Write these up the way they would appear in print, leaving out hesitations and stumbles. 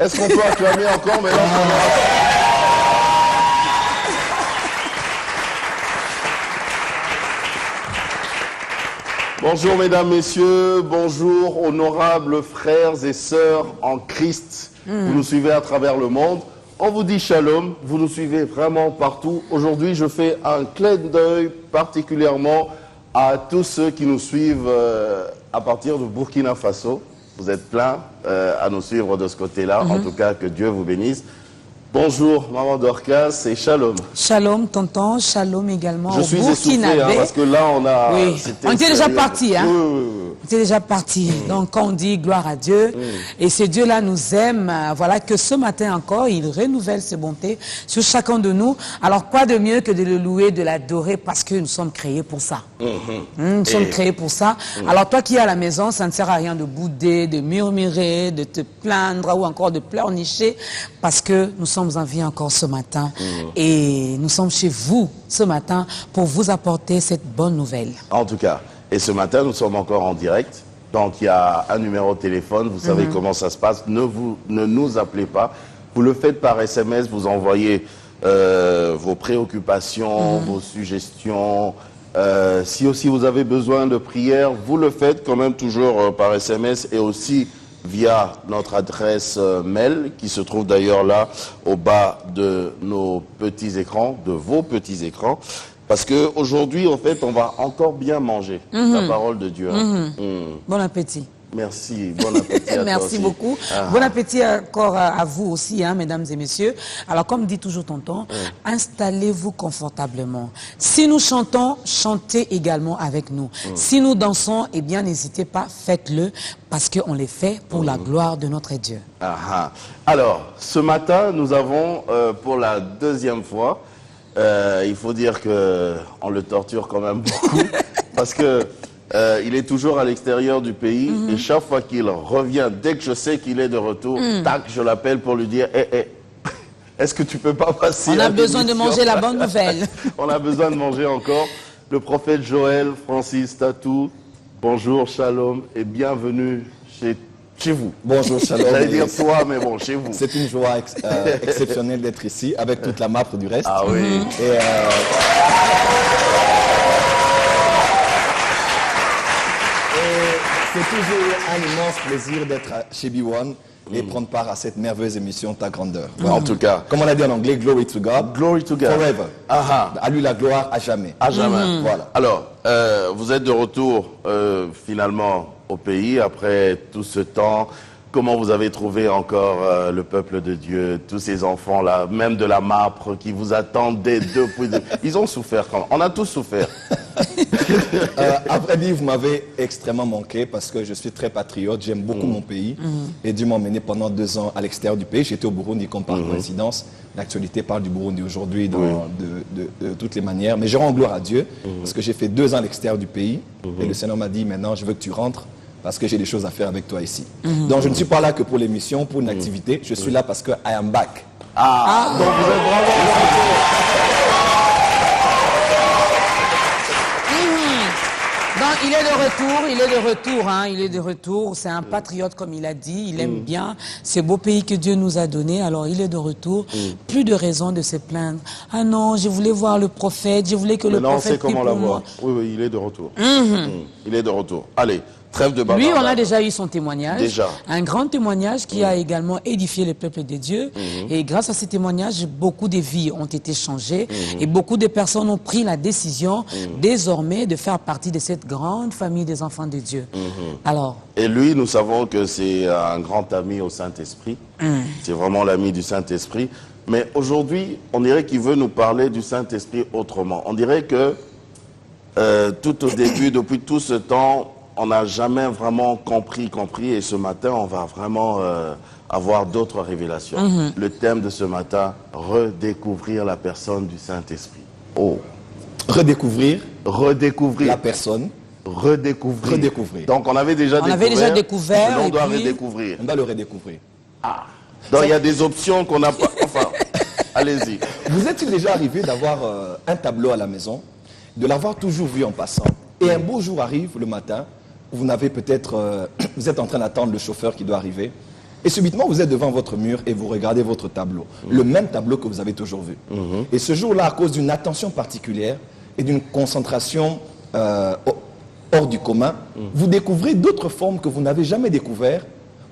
Est-ce qu'on peut acclamer encore maintenant? Bonjour mesdames, messieurs, bonjour honorables frères et sœurs en Christ. Vous nous suivez à travers le monde. On vous dit shalom, vous nous suivez vraiment partout. Aujourd'hui, je fais un clin d'œil particulièrement à tous ceux qui nous suivent à partir de Burkina Faso. Vous êtes plein à nous suivre de ce côté-là. En tout cas, que Dieu vous bénisse. Bonjour, maman Dorcas et shalom. Shalom, tonton, shalom également. Je suis essoufflé parce que là, on a... Oui. On était déjà parti, hein? Oui. On était déjà parti. Donc, quand on dit gloire à Dieu, et ce Dieu-là nous aime, voilà que ce matin encore, il renouvelle ses bontés sur chacun de nous. Alors, quoi de mieux que de le louer, de l'adorer, parce que nous sommes créés pour ça. Nous sommes créés pour ça. Alors, toi qui es à la maison, ça ne sert à rien de bouder, de murmurer, de te plaindre ou encore de pleurnicher, parce que nous sommes en vie encore ce matin et nous sommes chez vous ce matin pour vous apporter cette bonne nouvelle. En tout cas, et ce matin, nous sommes encore en direct. Donc, il y a un numéro de téléphone. Vous savez comment ça se passe. Ne nous appelez pas. Vous le faites par SMS. Vous envoyez vos préoccupations, vos suggestions. Si aussi vous avez besoin de prière, vous le faites quand même toujours par SMS et aussi via notre adresse mail qui se trouve d'ailleurs là au bas de nos petits écrans, de vos petits écrans. Parce qu'aujourd'hui, en fait, on va encore bien manger la parole de Dieu. Bon appétit. Merci, bon appétit à Merci toi beaucoup. Bon appétit encore à vous aussi, hein, mesdames et messieurs. Alors, comme dit toujours tonton, installez-vous confortablement. Si nous chantons, chantez également avec nous. Si nous dansons, eh bien, n'hésitez pas, faites-le, parce qu'on les fait pour la gloire de notre Dieu. Alors, ce matin, nous avons, pour la deuxième fois, il faut dire qu'on le torture quand même beaucoup, parce que il est toujours à l'extérieur du pays et chaque fois qu'il revient, dès que je sais qu'il est de retour, tac, je l'appelle pour lui dire est-ce que tu peux pas passer? On a besoin de manger la bonne nouvelle. On a besoin de manger encore. Le prophète Joël Francis Tatou, bonjour, shalom et bienvenue chez vous. Bonjour, shalom. J'allais dire toi, mais bon, chez vous. C'est une joie exceptionnelle d'être ici, avec toute la MAPRE du reste. Ah oui. Et, c'est toujours un immense plaisir d'être chez B1 et prendre part à cette merveilleuse émission Ta Grandeur. Voilà. En tout cas. Comme on a dit en anglais, glory to God. Glory to God. Forever. À lui la gloire, à jamais. À jamais. Voilà. Alors, vous êtes de retour finalement au pays après tout ce temps. Comment vous avez trouvé encore le peuple de Dieu, tous ces enfants-là, même de la MAPRE qui vous attendent depuis... Ils ont souffert quand même. On a tous souffert. Après dire, vous m'avez extrêmement manqué parce que je suis très patriote, j'aime beaucoup mon pays. Et Dieu m'a emmené pendant 2 ans à l'extérieur du pays. J'étais au Burundi comme par coïncidence. L'actualité parle du Burundi aujourd'hui de toutes les manières. Mais je rends gloire à Dieu parce que j'ai fait 2 ans à l'extérieur du pays. Et le Seigneur m'a dit, maintenant je veux que tu rentres parce que j'ai des choses à faire avec toi ici. Donc je ne suis pas là que pour l'émission, pour une activité. Je suis là parce que I am back. Donc vous êtes vraiment... Donc, il est de retour, hein, il est de retour. C'est un patriote, comme il a dit. Il aime bien ce beau pays que Dieu nous a donné. Alors, il est de retour. Plus de raison de se plaindre. Ah non, je voulais voir le prophète. Je voulais que le prophète prie pour moi. Oui, il est de retour. Il est de retour. Allez, trêve de bavardage. Lui, on a déjà eu son témoignage. Déjà. Un grand témoignage qui a également édifié le peuple de Dieu. Et grâce à ce témoignage, beaucoup de vies ont été changées. Et beaucoup de personnes ont pris la décision désormais de faire partie de cette grande famille des enfants de Dieu. Alors. Et lui, nous savons que c'est un grand ami au Saint-Esprit. C'est vraiment l'ami du Saint-Esprit. Mais aujourd'hui, on dirait qu'il veut nous parler du Saint-Esprit autrement. On dirait que tout au début, depuis tout ce temps, on n'a jamais vraiment compris. Et ce matin, on va vraiment avoir d'autres révélations. Le thème de ce matin, redécouvrir la personne du Saint-Esprit. Redécouvrir la personne. Redécouvrir. Donc on avait déjà découvert. Mais on doit redécouvrir. On doit le redécouvrir. Donc il y a des options qu'on n'a pas... Enfin, allez-y. Vous êtes-il déjà arrivé d'avoir un tableau à la maison, de l'avoir toujours vu en passant, et un beau jour arrive le matin, vous n'avez peut-être, vous êtes en train d'attendre le chauffeur qui doit arriver, Et subitement, vous êtes devant votre mur et vous regardez votre tableau. Le même tableau que vous avez toujours vu. Et ce jour-là, à cause d'une attention particulière et d'une concentration hors du commun, vous découvrez d'autres formes que vous n'avez jamais découvertes.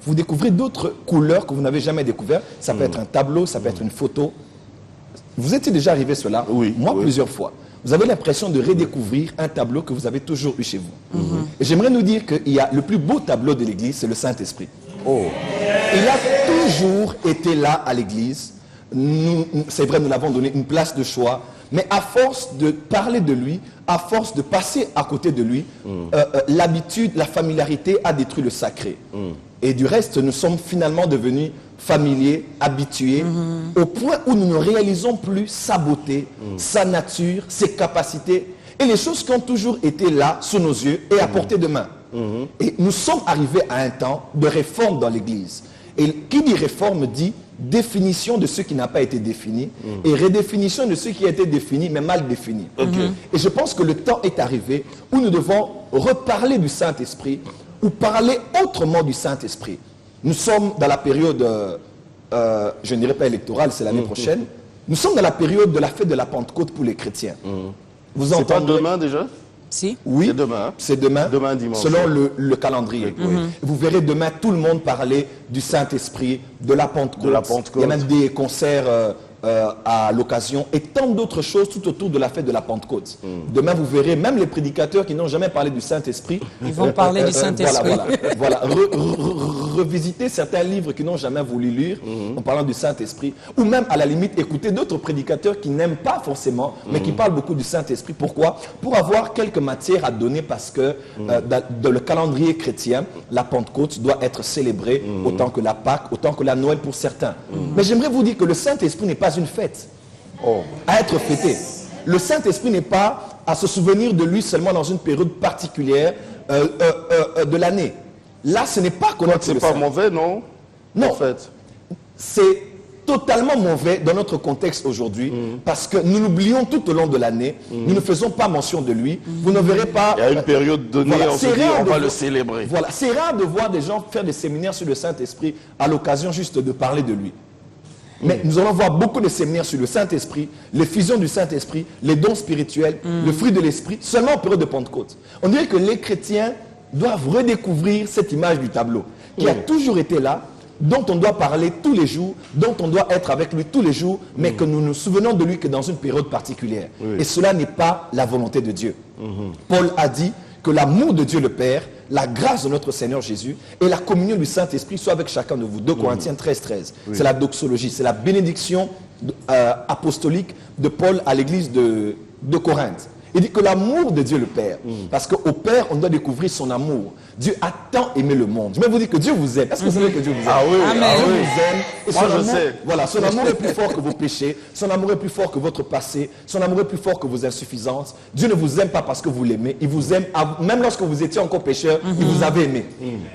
Vous découvrez d'autres couleurs que vous n'avez jamais découvertes. Ça peut être un tableau, ça peut être une photo. Vous étiez déjà arrivé cela? Oui. Moi, Oui. plusieurs fois. Vous avez l'impression de redécouvrir un tableau que vous avez toujours eu chez vous. Et j'aimerais nous dire qu'il y a le plus beau tableau de l'Église, c'est le Saint-Esprit. Oh. Il a toujours été là à l'Église. C'est vrai, nous l'avons donné une place de choix. Mais à force de parler de lui, à force de passer à côté de lui, l'habitude, la familiarité a détruit le sacré. Et du reste, nous sommes finalement devenus familiers, habitués, au point où nous ne réalisons plus sa beauté, sa nature, ses capacités, et les choses qui ont toujours été là, sous nos yeux, et à portée de main. Et nous sommes arrivés à un temps de réforme dans l'Église. Et qui dit réforme dit définition de ce qui n'a pas été défini et redéfinition de ce qui a été défini mais mal défini. Et je pense que le temps est arrivé où nous devons reparler du Saint-Esprit ou parler autrement du Saint-Esprit. Nous sommes dans la période, je ne dirais pas électorale, c'est l'année prochaine. Nous sommes dans la période de la fête de la Pentecôte pour les chrétiens. Vous C'est pas entendrez... demain déjà? Si. Oui, C'est demain, hein? c'est demain, Demain, dimanche. selon le calendrier. Vous verrez demain tout le monde parler du Saint-Esprit, de la Pentecôte. De la Pentecôte. Il y a même des concerts à l'occasion et tant d'autres choses tout autour de la fête de la Pentecôte. Demain, vous verrez même les prédicateurs qui n'ont jamais parlé du Saint-Esprit. Ils vont parler du Saint-Esprit. Voilà. Revisiter certains livres qu'ils n'ont jamais voulu lire en parlant du Saint-Esprit. Ou même, à la limite, écouter d'autres prédicateurs qui n'aiment pas forcément, mais qui parlent beaucoup du Saint-Esprit. Pourquoi? Pour avoir quelques matières à donner parce que dans le calendrier chrétien, la Pentecôte doit être célébrée autant que la Pâque, autant que la Noël pour certains. Mais j'aimerais vous dire que le Saint-Esprit n'est pas une fête à être fêtée. Le Saint-Esprit n'est pas à se souvenir de lui seulement dans une période particulière de l'année. Là, ce n'est pas connaître C'est le pas Saint. mauvais, non? Non. En fait. C'est totalement mauvais dans notre contexte aujourd'hui parce que nous l'oublions tout au long de l'année. Nous ne faisons pas mention de lui. Vous ne verrez pas... Il y a une période donnée, Voilà, on se c'est dit, rare on de va voir- le célébrer. Voilà, c'est rare de voir des gens faire des séminaires sur le Saint-Esprit à l'occasion juste de parler de lui. Mais nous allons voir beaucoup de séminaires sur le Saint-Esprit, l'effusion du Saint-Esprit, les dons spirituels, le fruit de l'Esprit, seulement en période de Pentecôte. On dirait que les chrétiens doivent redécouvrir cette image du tableau, qui a toujours été là, dont on doit parler tous les jours, dont on doit être avec lui tous les jours, mais que nous nous souvenons de lui que dans une période particulière. Et cela n'est pas la volonté de Dieu. Paul a dit que l'amour de Dieu le Père, la grâce de notre Seigneur Jésus et la communion du Saint-Esprit soient avec chacun de vous. 2 Corinthiens 13. C'est la doxologie, c'est la bénédiction apostolique de Paul à l'église de Corinthe. Il dit que l'amour de Dieu le Père, parce qu'au Père, on doit découvrir son amour. Dieu a tant aimé le monde. Je vais vous dire que Dieu vous aime. Est-ce que vous savez que Dieu vous aime? Ah oui, Amen. ah Dieu oui. vous aime. Et Moi, son je amour, sais. voilà, son amour est plus fort que vos péchés. Son amour est plus fort que votre passé. Son amour est plus fort que vos insuffisances. Dieu ne vous aime pas parce que vous l'aimez. Il vous aime, même lorsque vous étiez encore pécheur, il vous avait aimé.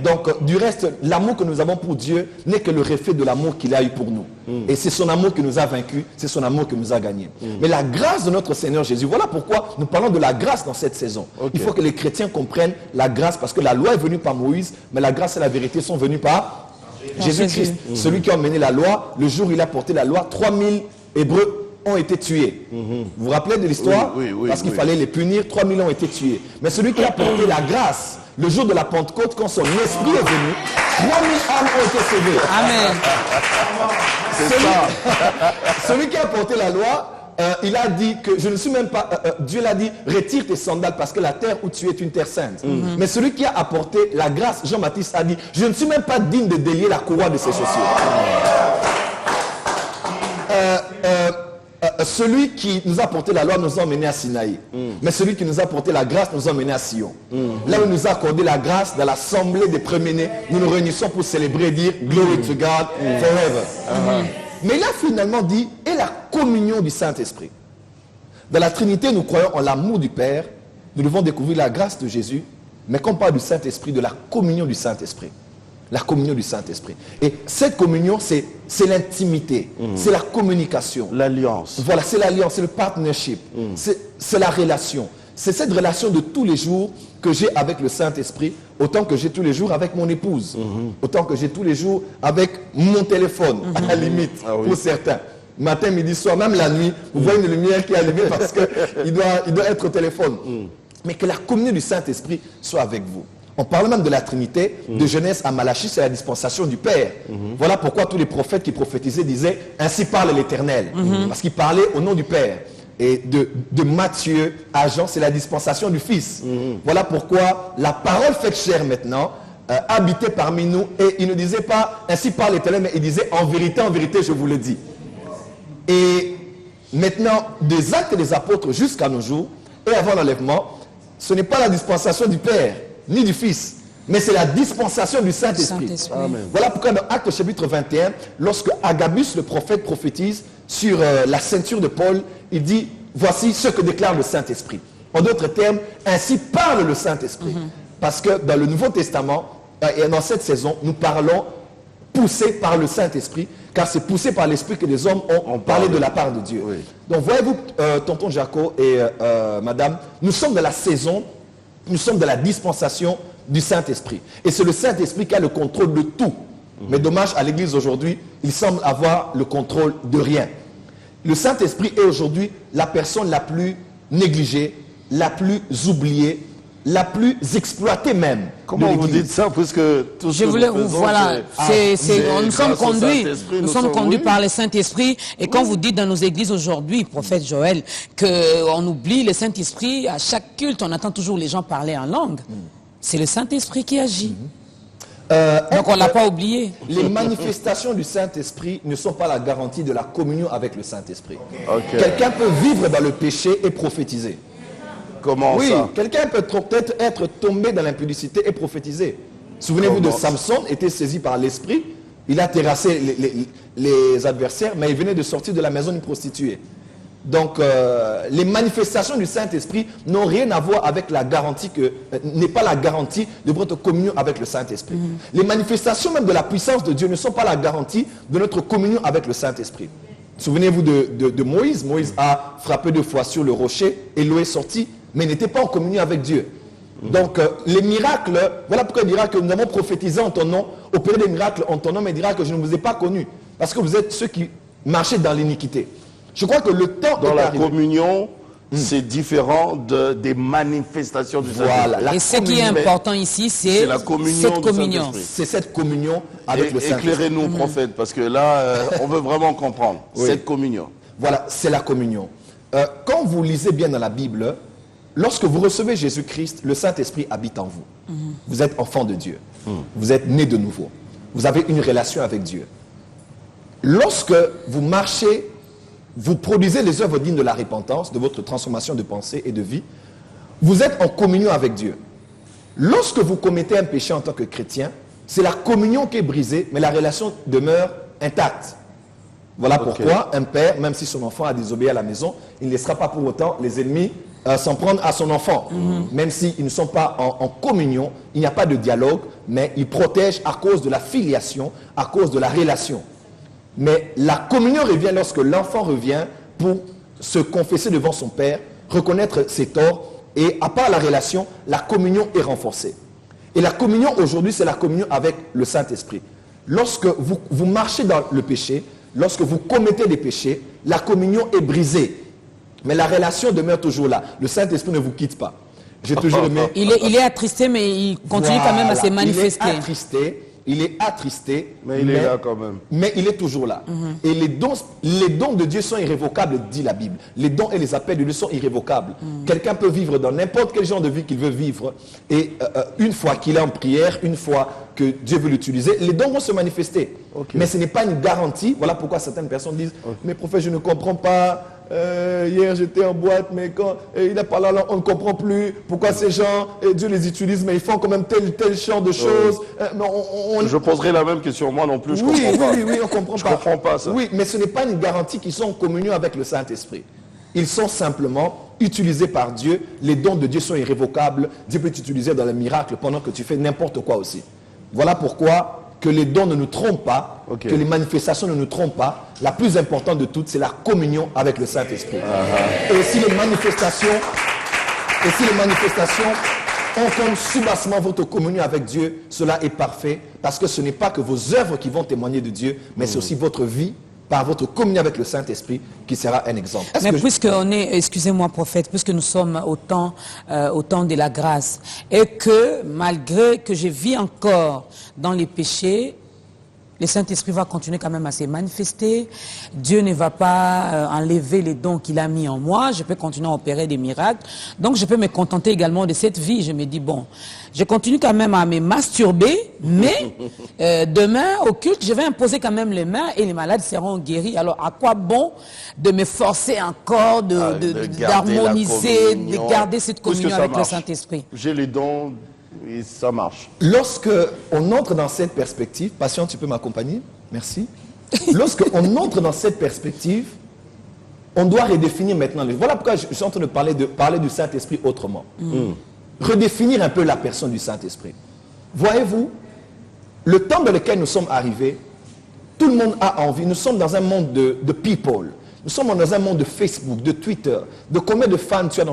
Donc, du reste, l'amour que nous avons pour Dieu n'est que le reflet de l'amour qu'il a eu pour nous. Et c'est son amour qui nous a vaincus. C'est son amour qui nous a gagnés. Mais la grâce de notre Seigneur Jésus, voilà pourquoi nous parlons de la grâce dans cette saison. Il faut que les chrétiens comprennent la grâce parce que la loi est venue par Moïse, mais la grâce et la vérité sont venues par Jésus-Christ. Celui qui a emmené la loi, le jour où il a porté la loi, 3000 Hébreux ont été tués. Vous vous rappelez de l'histoire? Oui, Parce qu'il fallait les punir, 3000 ont été tués. Mais celui qui a porté la grâce, le jour de la Pentecôte, quand son esprit est venu, 3000 âmes ont été sauvées. Amen. Celui qui a porté la loi, il a dit que je ne suis même pas... Dieu l'a dit, retire tes sandales parce que la terre où tu es est une terre sainte. Mais celui qui a apporté la grâce, Jean-Baptiste a dit, je ne suis même pas digne de délier la courroie de ses chaussures. Celui qui nous a porté la loi nous a emmenés à Sinaï. Mais celui qui nous a porté la grâce nous a emmenés à Sion. Là où il nous a accordé la grâce, dans l'assemblée des premiers-nés, nous nous réunissons pour célébrer et dire Glory to God forever. Mais il a finalement dit, et la communion du Saint-Esprit. Dans la Trinité, nous croyons en l'amour du Père. Nous devons découvrir la grâce de Jésus. Mais quand on parle du Saint-Esprit, de la communion du Saint-Esprit. La communion du Saint-Esprit. Et cette communion, c'est l'intimité, c'est la communication. L'alliance. Voilà, c'est l'alliance, c'est le partnership, c'est la relation. C'est cette relation de tous les jours que j'ai avec le Saint-Esprit, autant que j'ai tous les jours avec mon épouse, autant que j'ai tous les jours avec mon téléphone, à la limite, pour certains. Matin, midi, soir, même la nuit, vous voyez une lumière qui est allumée parce qu'il doit être au téléphone. Mais que la communion du Saint-Esprit soit avec vous. On parle même de la Trinité, de Genèse à Malachie, c'est la dispensation du Père. Voilà pourquoi tous les prophètes qui prophétisaient disaient « Ainsi parle l'Éternel ». Parce qu'ils parlaient au nom du Père. Et de Matthieu à Jean, c'est la dispensation du Fils. Voilà pourquoi la parole faite chair maintenant habitait parmi nous. Et il ne disait pas « Ainsi parle l'Éternel », mais il disait « En vérité, je vous le dis ». Et maintenant, des actes des apôtres jusqu'à nos jours, et avant l'enlèvement, ce n'est pas la dispensation du Père, ni du Fils, mais c'est la dispensation du Saint-Esprit. Voilà pourquoi dans Actes chapitre 21, lorsque Agabus, le prophète, prophétise sur la ceinture de Paul, il dit, voici ce que déclare le Saint-Esprit. En d'autres termes, ainsi parle le Saint-Esprit. Parce que dans le Nouveau Testament, et dans cette saison, nous parlons poussés par le Saint-Esprit, car c'est poussé par l'Esprit que les hommes ont parlé de la part de Dieu. Oui. Donc voyez-vous, tonton Jaco et madame, nous sommes dans la saison, nous sommes dans la dispensation du Saint-Esprit. Et c'est le Saint-Esprit qui a le contrôle de tout. Mais dommage, à l'Église aujourd'hui, il semble avoir le contrôle de rien. Le Saint-Esprit est aujourd'hui la personne la plus négligée, la plus oubliée, la plus exploitée même. Comment vous dites ça? Puisque tout ce que nous faisons, voilà, nous sommes conduits par le Saint-Esprit. Et quand vous dites dans nos églises aujourd'hui, prophète Joël, qu'on oublie le Saint-Esprit, à chaque culte, on attend toujours les gens parler en langue. C'est le Saint-Esprit qui agit. Donc on ne l'a pas oublié. Les manifestations du Saint-Esprit ne sont pas la garantie de la communion avec le Saint-Esprit. Quelqu'un peut vivre dans le péché et prophétiser. Comment ça? Quelqu'un peut peut-être être tombé dans l'impudicité et prophétiser. Souvenez-vous de Samson, était saisi par l'esprit. Il a terrassé les adversaires, mais il venait de sortir de la maison d'une prostituée. Donc, les manifestations du Saint-Esprit n'ont rien à voir avec la garantie n'est pas la garantie de votre communion avec le Saint-Esprit. Les manifestations même de la puissance de Dieu ne sont pas la garantie de notre communion avec le Saint-Esprit. Souvenez-vous de Moïse. Moïse a frappé 2 fois sur le rocher et l'eau est sortie, mais n'était pas en communion avec Dieu. Donc, les miracles, voilà pourquoi il dira que nous avons prophétisé en ton nom, opéré des miracles en ton nom, mais il dira que je ne vous ai pas connus, parce que vous êtes ceux qui marchaient dans l'iniquité. Je crois que le temps dans la communion, c'est différent des manifestations du Saint-Esprit. Et ce qui est important ici, c'est cette communion. C'est cette communion avec le Saint-Esprit. Éclairez-nous, prophète, parce que là, on veut vraiment comprendre cette communion. Voilà, c'est la communion. Quand vous lisez bien dans la Bible, lorsque vous recevez Jésus-Christ, le Saint-Esprit habite en vous. Vous êtes enfant de Dieu. Vous êtes né de nouveau. Vous avez une relation avec Dieu. Lorsque vous marchez, vous produisez les œuvres dignes de la repentance, de votre transformation de pensée et de vie, vous êtes en communion avec Dieu. Lorsque vous commettez un péché en tant que chrétien, c'est la communion qui est brisée, mais la relation demeure intacte. Voilà pourquoi un père, même si son enfant a désobéi à la maison, il ne laissera pas pour autant les ennemis s'en prendre à son enfant. Même s'ils ne sont pas en communion, il n'y a pas de dialogue, mais il protège à cause de la filiation, à cause de la relation. Mais la communion revient lorsque l'enfant revient pour se confesser devant son père, reconnaître ses torts, et à part la relation, la communion est renforcée. Et la communion aujourd'hui, c'est la communion avec le Saint-Esprit. Lorsque vous marchez dans le péché, lorsque vous commettez des péchés, la communion est brisée. Mais la relation demeure toujours là. Le Saint-Esprit ne vous quitte pas. J'ai toujours aimé... Il est attristé, mais il continue quand même à se manifester. Il est attristé, mais il est là quand même. Mais il est toujours là. Et les dons de Dieu sont irrévocables, dit la Bible. Les dons et les appels de Dieu sont irrévocables. Quelqu'un peut vivre dans n'importe quel genre de vie qu'il veut vivre. Et une fois qu'il est en prière, une fois que Dieu veut l'utiliser, les dons vont se manifester. Mais ce n'est pas une garantie. Voilà pourquoi certaines personnes disent « Mais prophète, je ne comprends pas. Hier j'étais en boîte, mais quand il a parlé, on ne comprend plus pourquoi ces gens, Dieu les utilise, mais ils font quand même tel genre de choses. Je poserai la même question, moi non plus, je comprends pas. Oui, on comprend pas. Je comprends pas ça. Oui, mais ce n'est pas une garantie qu'ils sont en communion avec le Saint-Esprit. Ils sont simplement utilisés par Dieu. Les dons de Dieu sont irrévocables. Dieu peut t'utiliser dans les miracles pendant que tu fais n'importe quoi aussi. Voilà pourquoi que les dons ne nous trompent pas, que les manifestations ne nous trompent pas. La plus importante de toutes, c'est la communion avec le Saint-Esprit. Et si les manifestations Et si les manifestations ont comme soubassement votre communion avec Dieu, cela est parfait, parce que ce n'est pas que vos œuvres qui vont témoigner de Dieu, mais c'est aussi votre vie, par votre communion avec le Saint-Esprit, qui sera un exemple. Mais puisque on est, excusez-moi prophète, puisque nous sommes au temps de la grâce, et que malgré que je vis encore dans les péchés, le Saint-Esprit va continuer quand même à se manifester. Dieu ne va pas enlever les dons qu'il a mis en moi. Je peux continuer à opérer des miracles. Donc, je peux me contenter également de cette vie. Je me dis, bon, je continue quand même à me masturber, mais demain, au culte, je vais imposer quand même les mains et les malades seront guéris. Alors, à quoi bon de me forcer encore d'harmoniser, de garder cette communion avec le Saint-Esprit? J'ai les dons... Et ça marche. Lorsque on entre dans cette perspective, Patient, tu peux m'accompagner? Merci. Lorsque on entre dans cette perspective, on doit redéfinir maintenant. Voilà pourquoi je suis en train de parler du Saint-Esprit autrement. Redéfinir un peu la personne du Saint-Esprit. Voyez-vous, le temps dans lequel nous sommes arrivés, tout le monde a envie. Nous sommes dans un monde de people. Nous sommes dans un monde de Facebook, de Twitter, de combien de fans tu as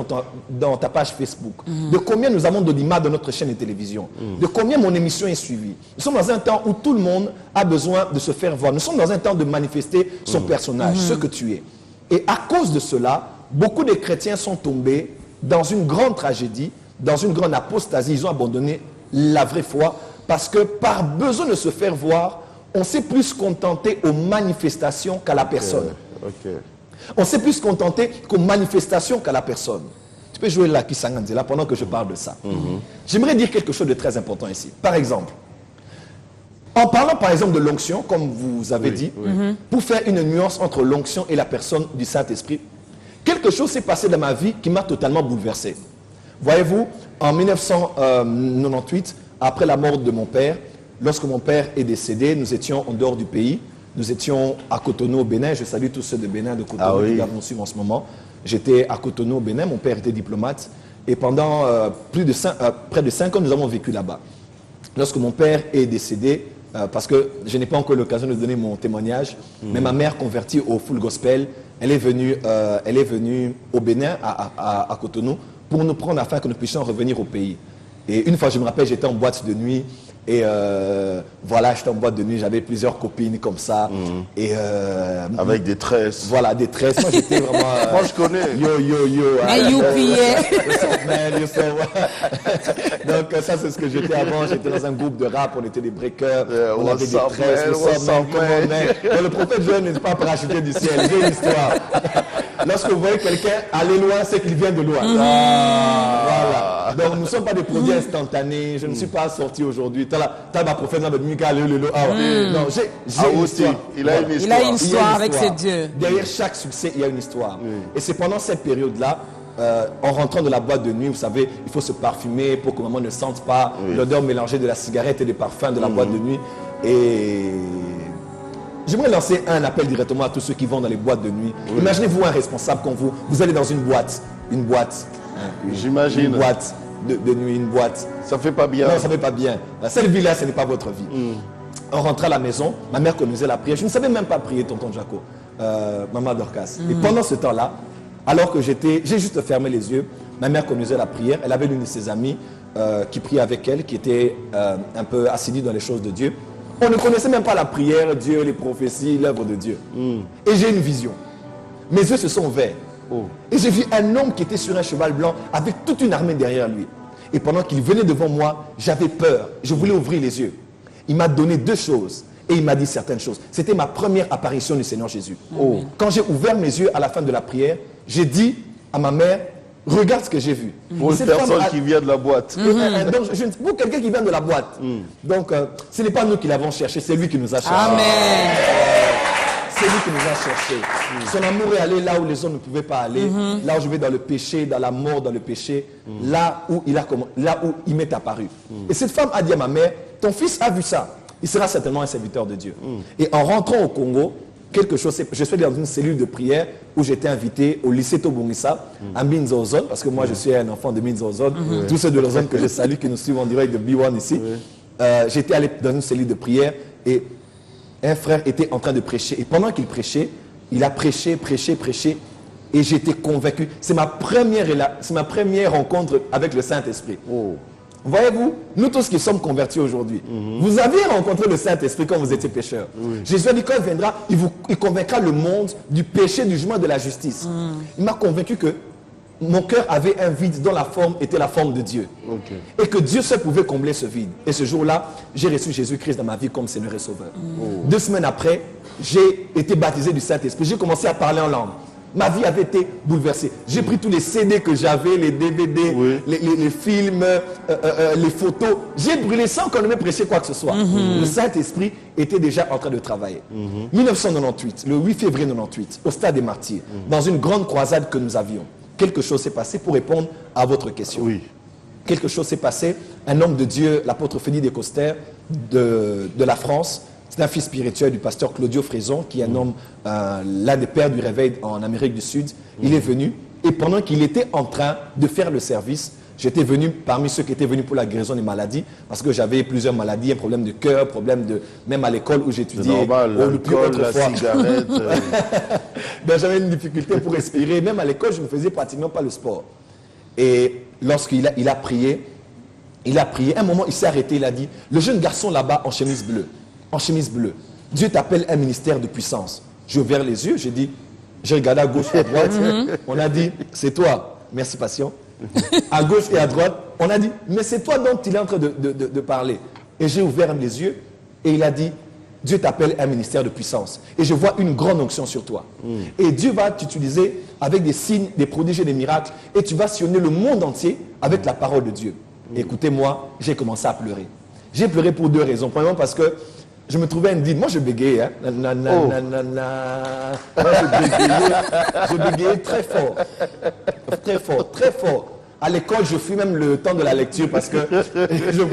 dans ta page Facebook, de combien nous avons de l'image de notre chaîne de télévision, de combien mon émission est suivie. Nous sommes dans un temps où tout le monde a besoin de se faire voir. Nous sommes dans un temps de manifester son personnage, ce que tu es. Et à cause de cela, beaucoup de chrétiens sont tombés dans une grande tragédie, dans une grande apostasie. Ils ont abandonné la vraie foi parce que par besoin de se faire voir, on s'est plus contenté aux manifestations qu'à la personne. On s'est plus contenté qu'aux manifestations qu'à la personne. Tu peux jouer là, Kisanganzela, pendant que je parle de ça. J'aimerais dire quelque chose de très important ici. Par exemple, en parlant par exemple de l'onction, comme vous avez dit, pour faire une nuance entre l'onction et la personne du Saint-Esprit, quelque chose s'est passé dans ma vie qui m'a totalement bouleversé. Voyez-vous, en 1998, après la mort de mon père, lorsque mon père est décédé, nous étions en dehors du pays. Nous étions à Cotonou au Bénin. Je salue tous ceux de Bénin, de Cotonou qui nous suivent en ce moment. J'étais à Cotonou au Bénin. Mon père était diplomate. Et pendant près de 5 ans, nous avons vécu là-bas. Lorsque mon père est décédé, parce que je n'ai pas encore l'occasion de donner mon témoignage, mais ma mère convertie au full gospel, elle est venue au Bénin, à Cotonou, pour nous prendre afin que nous puissions revenir au pays. Et une fois, je me rappelle, j'étais en boîte de nuit. Et voilà, j'étais en boîte de nuit, j'avais plusieurs copines comme ça. Et avec des tresses. Voilà, des tresses. Moi, j'étais vraiment... Moi, je connais. Donc, ça, c'est ce que j'étais avant. J'étais dans un groupe de rap, on était des breakers, on avait des tresses. Le prophète Joël n'est pas parachuté du ciel. J'ai une histoire. Lorsque vous voyez quelqu'un aller loin, c'est qu'il vient de loin. Voilà. Donc, nous ne sommes pas des produits instantanés. Je ne suis pas sorti aujourd'hui. T'as ma prophète, non, j'ai une histoire. Il a une histoire avec ses dieux. Derrière chaque succès, il y a une histoire. Et c'est pendant cette période-là, en rentrant de la boîte de nuit, vous savez, il faut se parfumer pour que maman ne sente pas l'odeur mélangée de la cigarette et des parfums de la boîte de nuit. Et j'aimerais lancer un appel directement à tous ceux qui vont dans les boîtes de nuit. Imaginez-vous un responsable comme vous. Vous allez dans une boîte. J'imagine. Une boîte de nuit, une boîte. Ça fait pas bien. Non, ça fait pas bien. Cette vie-là, ce n'est pas votre vie. On rentrait à la maison, ma mère conduisait la prière. Je ne savais même pas prier, tonton Jaco, maman Dorcas. Et pendant ce temps-là, alors que j'ai juste fermé les yeux, ma mère conduisait la prière. Elle avait l'une de ses amies qui priait avec elle, qui était un peu assidue dans les choses de Dieu. On ne connaissait même pas la prière, Dieu, les prophéties, l'œuvre de Dieu. Et j'ai une vision. Mes yeux se sont ouverts. Et j'ai vu un homme qui était sur un cheval blanc avec toute une armée derrière lui. Et pendant qu'il venait devant moi, j'avais peur. Je voulais ouvrir les yeux. Il m'a donné 2 choses et il m'a dit certaines choses. C'était ma première apparition du Seigneur Jésus. Quand j'ai ouvert mes yeux à la fin de la prière, j'ai dit à ma mère, regarde ce que j'ai vu. Pour une personne qui vient de la boîte. Donc, pour quelqu'un qui vient de la boîte. Donc, ce n'est pas nous qui l'avons cherché, c'est lui qui nous a cherché. Amen. C'est lui qui nous a cherché. Son amour est allé là où les hommes ne pouvaient pas aller. Là où je vais dans le péché, dans la mort, dans le péché. Là où il m'est apparu. Et cette femme a dit à ma mère, ton fils a vu ça. Il sera certainement un serviteur de Dieu. Et en rentrant au Congo, quelque chose, je suis dans une cellule de prière où j'étais invité au lycée Tobongisa, à Minzozone, parce que moi je suis un enfant de Minzozone. Tous ceux de l'Ozone que je salue, qui nous suivent en direct de B1 ici. J'étais allé dans une cellule de prière et un frère était en train de prêcher. Et pendant qu'il prêchait, il a prêché. Et j'étais convaincu. C'est ma première rencontre avec le Saint-Esprit. Oh. Voyez-vous, nous tous qui sommes convertis aujourd'hui, vous avez rencontré le Saint-Esprit quand vous étiez pécheur. Jésus a dit quand il viendra, il convaincra le monde du péché, du jugement et de la justice. Il m'a convaincu que mon cœur avait un vide dont la forme était la forme de Dieu. Et que Dieu seul pouvait combler ce vide. Et ce jour-là, j'ai reçu Jésus-Christ dans ma vie comme Seigneur et Sauveur. 2 semaines après, j'ai été baptisé du Saint-Esprit. J'ai commencé à parler en langue. Ma vie avait été bouleversée. J'ai pris tous les CD que j'avais, les DVD, les films, les photos. J'ai brûlé sans qu'on ne me prêchait quoi que ce soit. Le Saint-Esprit était déjà en train de travailler. 1998, le 8 février 1998, au Stade des Martyrs, dans une grande croisade que nous avions, quelque chose s'est passé pour répondre à votre question. Quelque chose s'est passé. Un homme de Dieu, l'apôtre Félix Descoster de la France, c'est un fils spirituel du pasteur Claudio Frezon, qui est un homme, l'un des pères du réveil en Amérique du Sud. Il est venu et pendant qu'il était en train de faire le service, j'étais venu parmi ceux qui étaient venus pour la guérison des maladies, parce que j'avais plusieurs maladies, un problème de cœur, problème de... Même à l'école où j'étudiais, l'alcool, la cigarette... Ben, j'avais une difficulté pour respirer. Même à l'école, je ne faisais pratiquement pas le sport. Et lorsqu'il a prié, un moment, il s'est arrêté, il a dit, le jeune garçon là-bas en chemise bleue, Dieu t'appelle un ministère de puissance. J'ai ouvert les yeux, j'ai regardé à gauche et à droite, on a dit, c'est toi, merci patient. À gauche et à droite, on a dit, mais c'est toi dont il est en train de parler. Et j'ai ouvert les yeux et il a dit, Dieu t'appelle un ministère de puissance. Et je vois une grande onction sur toi. Et Dieu va t'utiliser avec des signes, des prodiges et des miracles. Et tu vas sillonner le monde entier avec la parole de Dieu. Écoutez-moi, j'ai commencé à pleurer. J'ai pleuré pour 2 raisons. Premièrement parce que je me trouvais indigne. Moi, je bégayais. Hein. Moi, je bégayais très fort. Très fort, très fort. À l'école, je fus même le temps de la lecture parce que je ne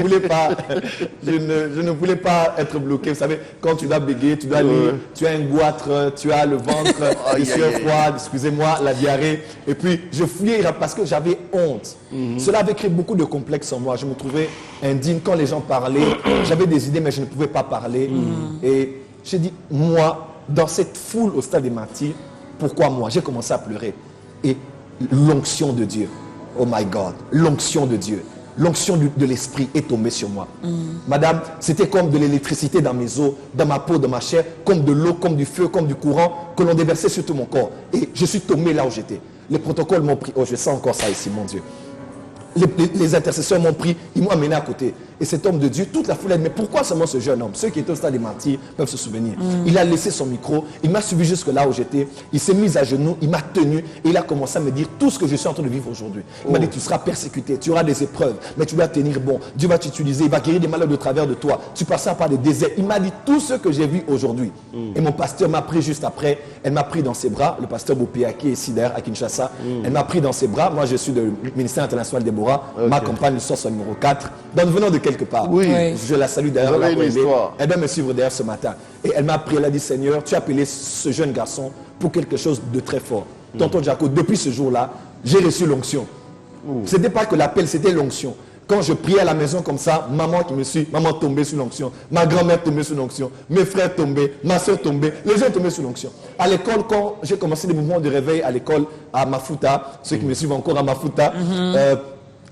voulais pas être bloqué. Vous savez, quand tu dois bégayer, tu dois lire, tu as un goitre, tu as le ventre, les sueurs froides, excusez-moi, la diarrhée. Et puis, je fuyais parce que j'avais honte. Cela avait créé beaucoup de complexes en moi. Je me trouvais indigne quand les gens parlaient. J'avais des idées, mais je ne pouvais pas parler. Et j'ai dit, moi, dans cette foule au Stade des Martyrs, pourquoi moi? J'ai commencé à pleurer. Et l'onction de Dieu. Oh my God, l'onction de Dieu, l'onction de l'esprit est tombée sur moi. Madame, c'était comme de l'électricité dans mes os, dans ma peau, dans ma chair, comme de l'eau, comme du feu, comme du courant que l'on déversait sur tout mon corps. Et je suis tombé là où j'étais. Les protocoles m'ont pris. Oh, je sens encore ça ici, mon Dieu. Les intercesseurs m'ont pris, ils m'ont amené à côté. Et cet homme de Dieu, toute la foule a dit, mais pourquoi seulement ce jeune homme? Ceux qui étaient au Stade des Martyrs peuvent se souvenir. Il a laissé son micro, il m'a suivi jusque là où j'étais, il s'est mis à genoux, il m'a tenu et il a commencé à me dire tout ce que je suis en train de vivre aujourd'hui. Il m'a dit, tu seras persécuté, tu auras des épreuves, mais tu dois tenir bon. Dieu va t'utiliser, il va guérir des malheurs de travers de toi. Tu passeras par des déserts. Il m'a dit tout ce que j'ai vu aujourd'hui. Et mon pasteur m'a pris juste après, elle m'a pris dans ses bras, le pasteur Bopéa qui est ici d'ailleurs à Kinshasa. Elle m'a pris dans ses bras, moi je suis du ministère international Déborah, ma compagne sort son numéro 4. Donc nous venons de quelque part. Je la salue d'ailleurs. Elle va me suivre d'ailleurs ce matin. Et elle m'a prié, elle a dit, Seigneur, tu as appelé ce jeune garçon pour quelque chose de très fort. Tonton Jaco, depuis ce jour-là, j'ai reçu l'onction. Ce n'était pas que l'appel, c'était l'onction. Quand je priais à la maison comme ça, maman tombait sous l'onction, ma grand-mère tombait sous l'onction, mes frères tombaient, ma soeur tombait, les gens tombaient sous l'onction. À l'école, quand j'ai commencé les mouvements de réveil à l'école à Mafuta, ceux qui me suivent encore à Mafuta,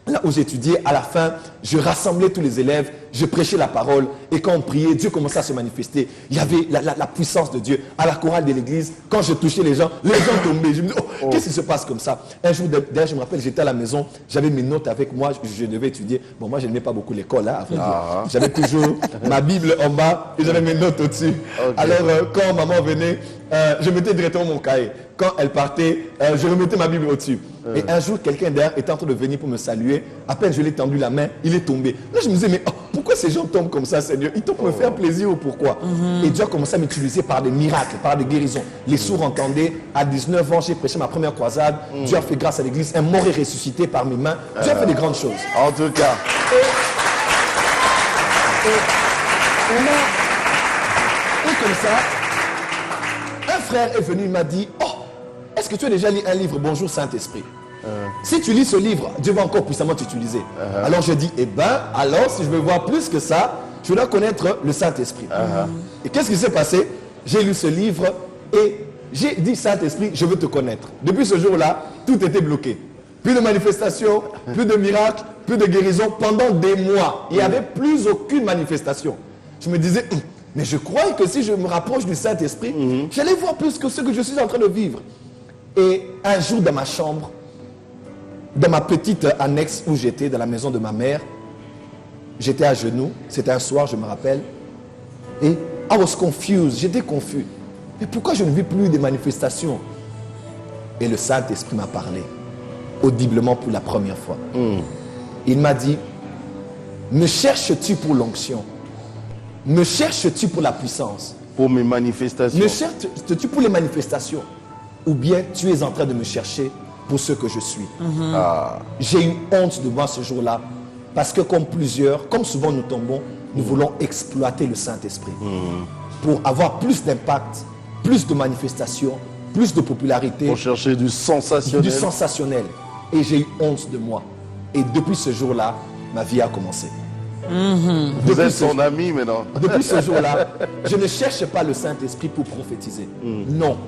là où j'étudiais, à la fin, je rassemblais tous les élèves, je prêchais la parole, et quand on priait, Dieu commençait à se manifester. Il y avait la puissance de Dieu. À la chorale de l'église, quand je touchais les gens tombaient. Je me disais, qu'est-ce qui se passe comme ça? Un jour, d'ailleurs, je me rappelle, j'étais à la maison, j'avais mes notes avec moi, je devais étudier. Bon, moi, je n'aimais pas beaucoup l'école, hein, j'avais toujours ma Bible en bas, et j'avais mes notes au-dessus. Alors, quand maman venait, je mettais directement mon cahier. Quand elle partait, je remettais ma Bible au-dessus. Et un jour, quelqu'un derrière était en train de venir pour me saluer. À peine je lui ai tendu la main, il est tombé. Là, je me disais, mais pourquoi ces gens tombent comme ça, Seigneur? Ils tombent pour me faire plaisir ou pourquoi? Et Dieu a commencé à m'utiliser par des miracles, par des guérisons. Les sourds entendaient. À 19 ans, j'ai prêché ma première croisade. Dieu a fait grâce à l'église. Un mort est ressuscité par mes mains. Dieu a fait des grandes choses. En tout cas. Et comme ça, un frère est venu, il m'a dit, est-ce que tu as déjà lu un livre, Bonjour Saint-Esprit? Si tu lis ce livre, Dieu va encore puissamment t'utiliser. Alors je dis, alors si je veux voir plus que ça, je dois connaître le Saint-Esprit. Et qu'est-ce qui s'est passé? J'ai lu ce livre et j'ai dit, Saint-Esprit, je veux te connaître. Depuis ce jour-là, tout était bloqué. Plus de manifestations, plus de miracles, plus de guérisons. Pendant des mois, il n'y avait plus aucune manifestation. Je me disais, mais je croyais que si je me rapproche du Saint-Esprit, j'allais voir plus que ce que je suis en train de vivre. Et un jour dans ma chambre, dans ma petite annexe où j'étais, dans la maison de ma mère, j'étais à genoux, c'était un soir, je me rappelle, et I was confused, j'étais confus. Mais pourquoi je ne vis plus des manifestations? Et le Saint-Esprit m'a parlé, audiblement pour la première fois. Il m'a dit, me cherches-tu pour l'onction? Me cherches-tu pour la puissance? Pour mes manifestations. Me cherches-tu pour les manifestations? Ou bien tu es en train de me chercher pour ce que je suis? J'ai eu honte de moi ce jour-là, parce que comme plusieurs, comme souvent nous tombons, nous voulons exploiter le Saint-Esprit pour avoir plus d'impact, plus de manifestations, plus de popularité. Pour chercher du sensationnel. Du sensationnel. Et j'ai eu honte de moi. Et depuis ce jour-là, ma vie a commencé. Vous êtes son ami maintenant. Depuis ce jour-là, je ne cherche pas le Saint-Esprit pour prophétiser. Non.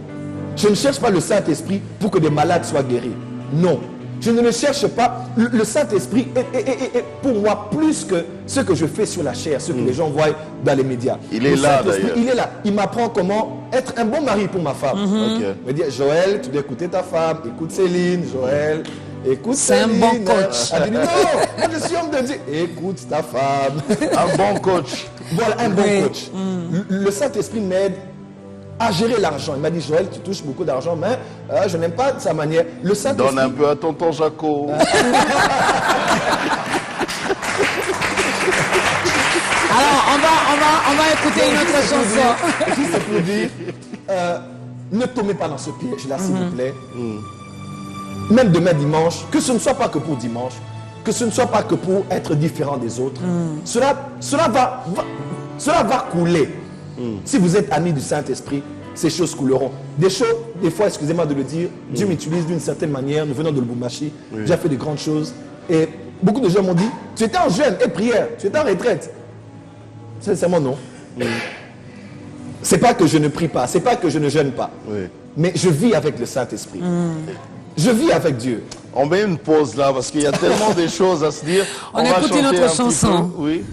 Je ne cherche pas le Saint-Esprit pour que des malades soient guéris. Non. Je ne le cherche pas. Le Saint-Esprit est pour moi plus que ce que je fais sur la chair, ce que les gens voient dans les médias. Il est là d'ailleurs. Il est là. Il m'apprend comment être un bon mari pour ma femme. Il me dit, Joël, tu dois écouter ta femme. Écoute Céline, Joël. Écoute Céline. C'est un bon coach. Elle dit, non, moi je suis homme de Dieu. Écoute ta femme. Un bon coach. Voilà, un bon coach. Le Saint-Esprit m'aide à gérer l'argent. Il m'a dit, Joël, tu touches beaucoup d'argent, mais je n'aime pas sa manière. Le Saint-Esprit... Donne un peu à tonton Jaco. Alors, on va écouter une autre chanson. Juste pour dire, ne tombez pas dans ce piège-là, s'il vous plaît. Même demain dimanche, que ce ne soit pas que pour dimanche, que ce ne soit pas que pour être différent des autres. Cela va couler. Si vous êtes ami du Saint-Esprit, ces choses couleront. Des fois, excusez-moi de le dire, Dieu m'utilise d'une certaine manière. Nous venons de Lubumbashi, j'ai fait de grandes choses. Et beaucoup de gens m'ont dit, tu étais en jeûne et prière, tu étais en retraite. Sincèrement, non. C'est pas que je ne prie pas, c'est pas que je ne jeûne pas. Mais je vis avec le Saint-Esprit. Je vis avec Dieu. On met une pause là parce qu'il y a tellement de choses à se dire. On va écoute une chanter autre un petit chanson. peu. Oui.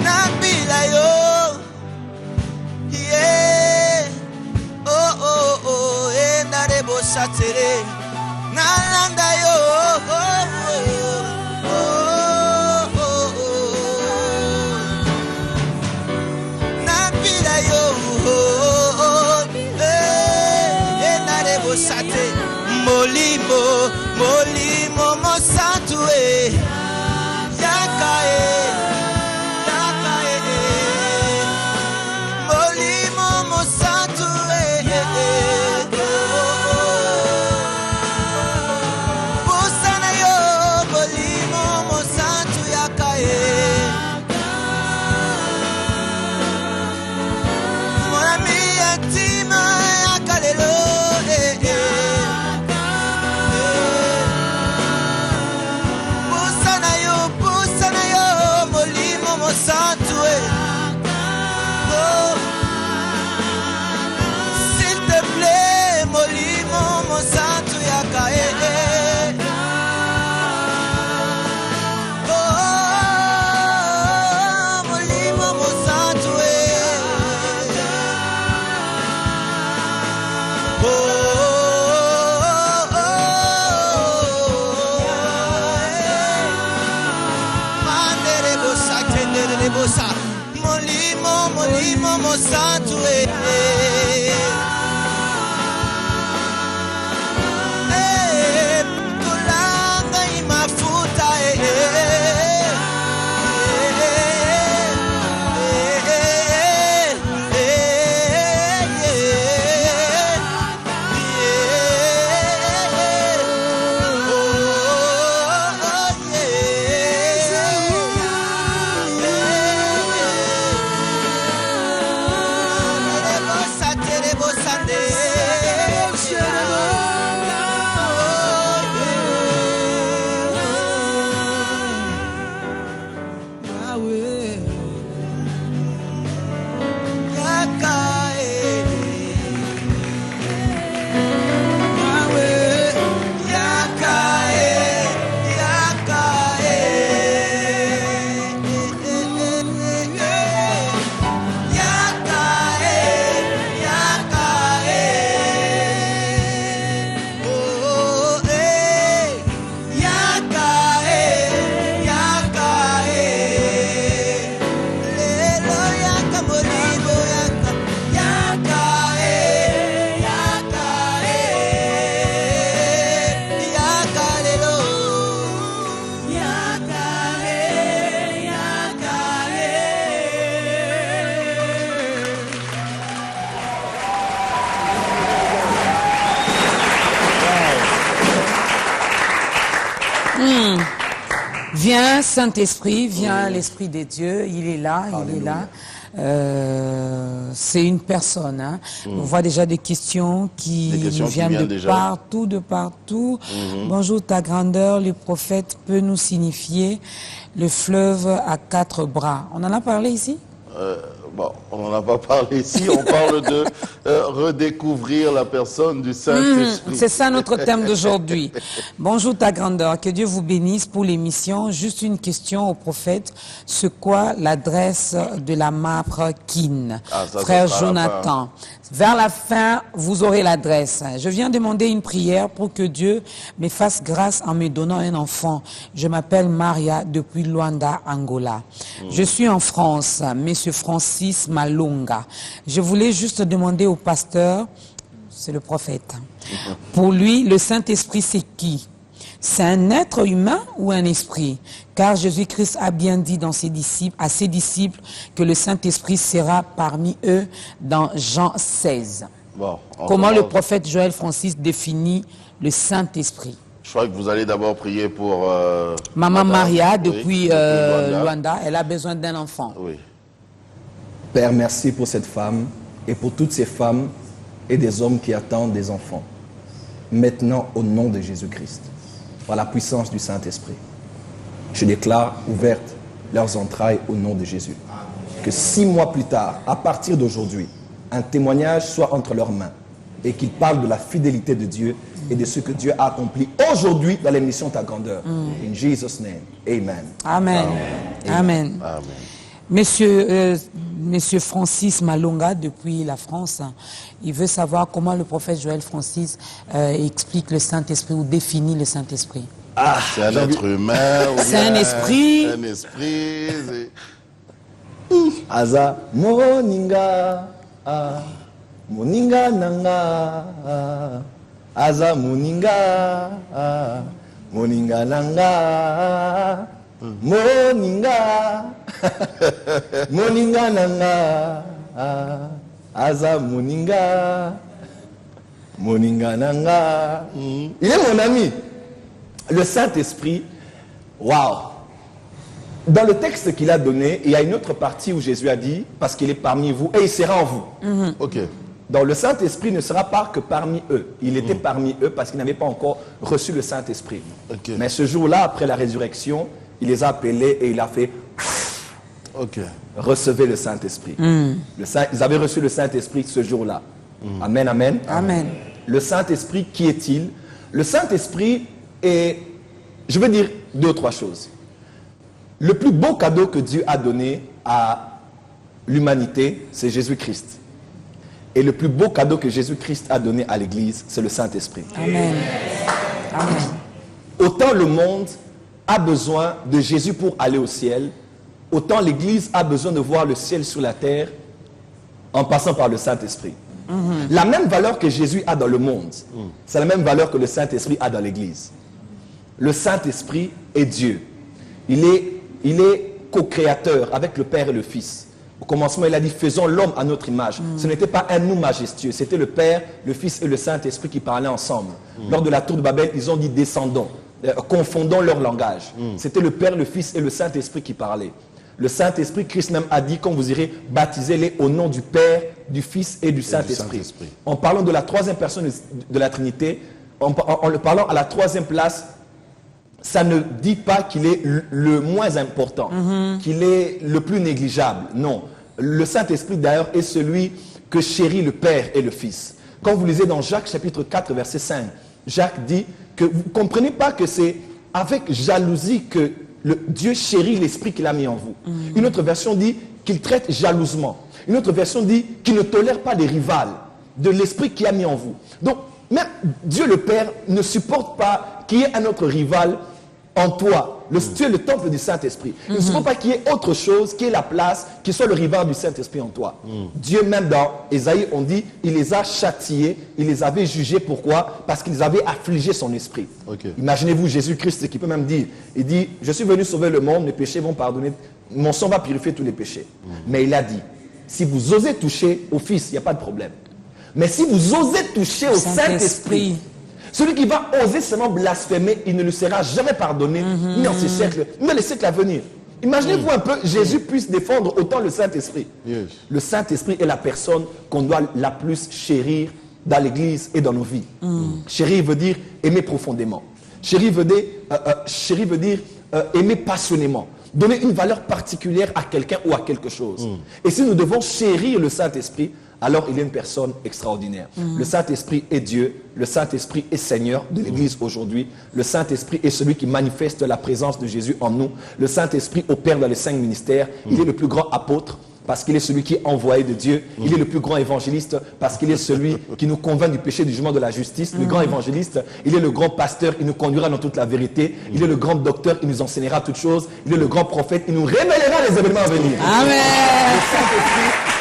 Nabila yo. Yeah. Oh oh oh. Narebo satere. Nalanda yo. Oh oh oh. Nabila yo. Narebo sate. Molimo, molimo mosatue. Yakae, yakae. Molimo mosatue. Busana yo, molimo mosatu yakae. Mon ami intime yakalelo. S'il te plaît, molimo mosantu yakae. Oh, molimo mosantu. Oh, mandere bosa, tendere bosa. Molimo, molimo mosantu. Kulanga imafuta. Viens, Saint-Esprit, viens l'Esprit de Dieu, il est là, il est là. C'est une personne. Hein. On voit déjà des questions qui nous viennent de partout, de partout. Bonjour, ta grandeur, le prophète peut nous signifier le fleuve à 4 bras. On en a parlé ici? Bon, on n'en a pas parlé ici, on parle de redécouvrir la personne du Saint-Esprit. C'est ça notre thème d'aujourd'hui. Bonjour ta grandeur, que Dieu vous bénisse pour l'émission. Juste une question au prophète, c'est quoi l'adresse de la Mapre Kin? Frère Jonathan, vers la fin, vous aurez l'adresse. Je viens demander une prière pour que Dieu me fasse grâce en me donnant un enfant. Je m'appelle Maria depuis Luanda, Angola. Je suis en France, Monsieur Francis Malonga. Je voulais juste demander au pasteur, c'est le prophète, pour lui, le Saint-Esprit c'est qui? C'est un être humain ou un esprit? Car Jésus-Christ a bien dit dans à ses disciples que le Saint-Esprit sera parmi eux dans Jean 16. Bon, comment le prophète Joël Francis définit le Saint-Esprit? Je crois que vous allez d'abord prier pour... Maman Maria, depuis Luanda, elle a besoin d'un enfant. Oui. Père, merci pour cette femme et pour toutes ces femmes et des hommes qui attendent des enfants. Maintenant, au nom de Jésus-Christ, par la puissance du Saint-Esprit, je déclare ouvertes leurs entrailles au nom de Jésus. Que 6 mois plus tard, à partir d'aujourd'hui, un témoignage soit entre leurs mains et qu'il parle de la fidélité de Dieu et de ce que Dieu a accompli aujourd'hui dans l'émission Ta Grandeur. In Jesus' name, amen. Amen. Amen. Amen. Monsieur Francis Malonga, depuis la France, il veut savoir comment le prophète Joël Francis explique le Saint-Esprit ou définit le Saint-Esprit. C'est un être humain. ou C'est bien un esprit. Un esprit. Aza moninga, moninga nanga, aza moninga, moninga nanga, moninga, moninga nanga, aza moninga, moninga nanga. Il est mon ami. Le Saint-Esprit, waouh! Dans le texte qu'il a donné, il y a une autre partie où Jésus a dit, parce qu'il est parmi vous et il sera en vous. Ok. Donc le Saint-Esprit ne sera pas que parmi eux. Il était parmi eux parce qu'ils n'avaient pas encore reçu le Saint-Esprit. Ok. Mais ce jour-là, après la résurrection, il les a appelés et il a fait Ok. recevez le Saint-Esprit. Ils avaient reçu le Saint-Esprit ce jour-là. Amen, amen. Amen. Le Saint-Esprit, qui est-il? Le Saint-Esprit est, je veux dire 2 ou 3 choses. Le plus beau cadeau que Dieu a donné à l'humanité, c'est Jésus-Christ. Et le plus beau cadeau que Jésus-Christ a donné à l'Église, c'est le Saint-Esprit. Amen. Amen. Autant le monde a besoin de Jésus pour aller au ciel, autant l'Église a besoin de voir le ciel sur la terre en passant par le Saint-Esprit. La même valeur que Jésus a dans le monde, c'est la même valeur que le Saint-Esprit a dans l'Église. Le Saint-Esprit est Dieu. Il est co-créateur avec le Père et le Fils. Au commencement, il a dit, faisons l'homme à notre image. Ce n'était pas un nous majestueux, c'était le Père, le Fils et le Saint-Esprit qui parlaient ensemble. Lors de la tour de Babel, ils ont dit descendons, confondons leur langage. C'était le Père, le Fils et le Saint-Esprit qui parlaient. Le Saint-Esprit, Christ même a dit, quand vous irez, baptisez-les au nom du Père, du Fils et du Saint-Esprit. En parlant de la 3e personne de la Trinité, en le parlant à la 3e place, ça ne dit pas qu'il est le moins important, qu'il est le plus négligeable. Non. Le Saint-Esprit, d'ailleurs, est celui que chérit le Père et le Fils. Quand vous lisez dans Jacques, chapitre 4, verset 5, Jacques dit que vous ne comprenez pas que c'est avec jalousie que Dieu chérit l'esprit qu'il a mis en vous. Une autre version dit qu'il traite jalousement. Une autre version dit qu'il ne tolère pas des rivales de l'esprit qu'il a mis en vous. Donc, même Dieu le Père ne supporte pas qu'il y ait un autre rival en toi. Tu es le temple du Saint-Esprit. Il ne supporte pas qu'il y ait autre chose, qui ait la place, qui soit le rival du Saint-Esprit en toi. Dieu même dans Ésaïe, on dit, il les a châtiés, il les avait jugés. Pourquoi? Parce qu'ils avaient affligé son esprit. Imaginez-vous Jésus-Christ qui peut même dire, il dit, je suis venu sauver le monde, mes péchés vont pardonner, mon sang va purifier tous les péchés. Mais il a dit, si vous osez toucher au Fils, il n'y a pas de problème. Mais si vous osez toucher au Saint-Esprit, celui qui va oser seulement blasphémer, il ne lui sera jamais pardonné, ni en ces siècles, ni dans les siècles à venir. Imaginez-vous un peu, Jésus puisse défendre autant le Saint-Esprit. Le Saint-Esprit est la personne qu'on doit la plus chérir dans l'Église et dans nos vies. Chérir veut dire aimer profondément. Chérir veut dire aimer passionnément. Donner une valeur particulière à quelqu'un ou à quelque chose. Et si nous devons chérir le Saint-Esprit, alors il est une personne extraordinaire. Le Saint-Esprit est Dieu, le Saint-Esprit est Seigneur de l'Église aujourd'hui. Le Saint-Esprit est celui qui manifeste la présence de Jésus en nous. Le Saint-Esprit opère dans les 5 ministères. Il est le plus grand apôtre parce qu'il est celui qui est envoyé de Dieu. Il est le plus grand évangéliste parce qu'il est celui qui nous convainc du péché, du jugement, de la justice. Le grand évangéliste, il est le grand pasteur, il nous conduira dans toute la vérité. Il est le grand docteur, il nous enseignera toutes choses. Il est le grand prophète, il nous révélera les événements à venir. Amen. Le Saint-Esprit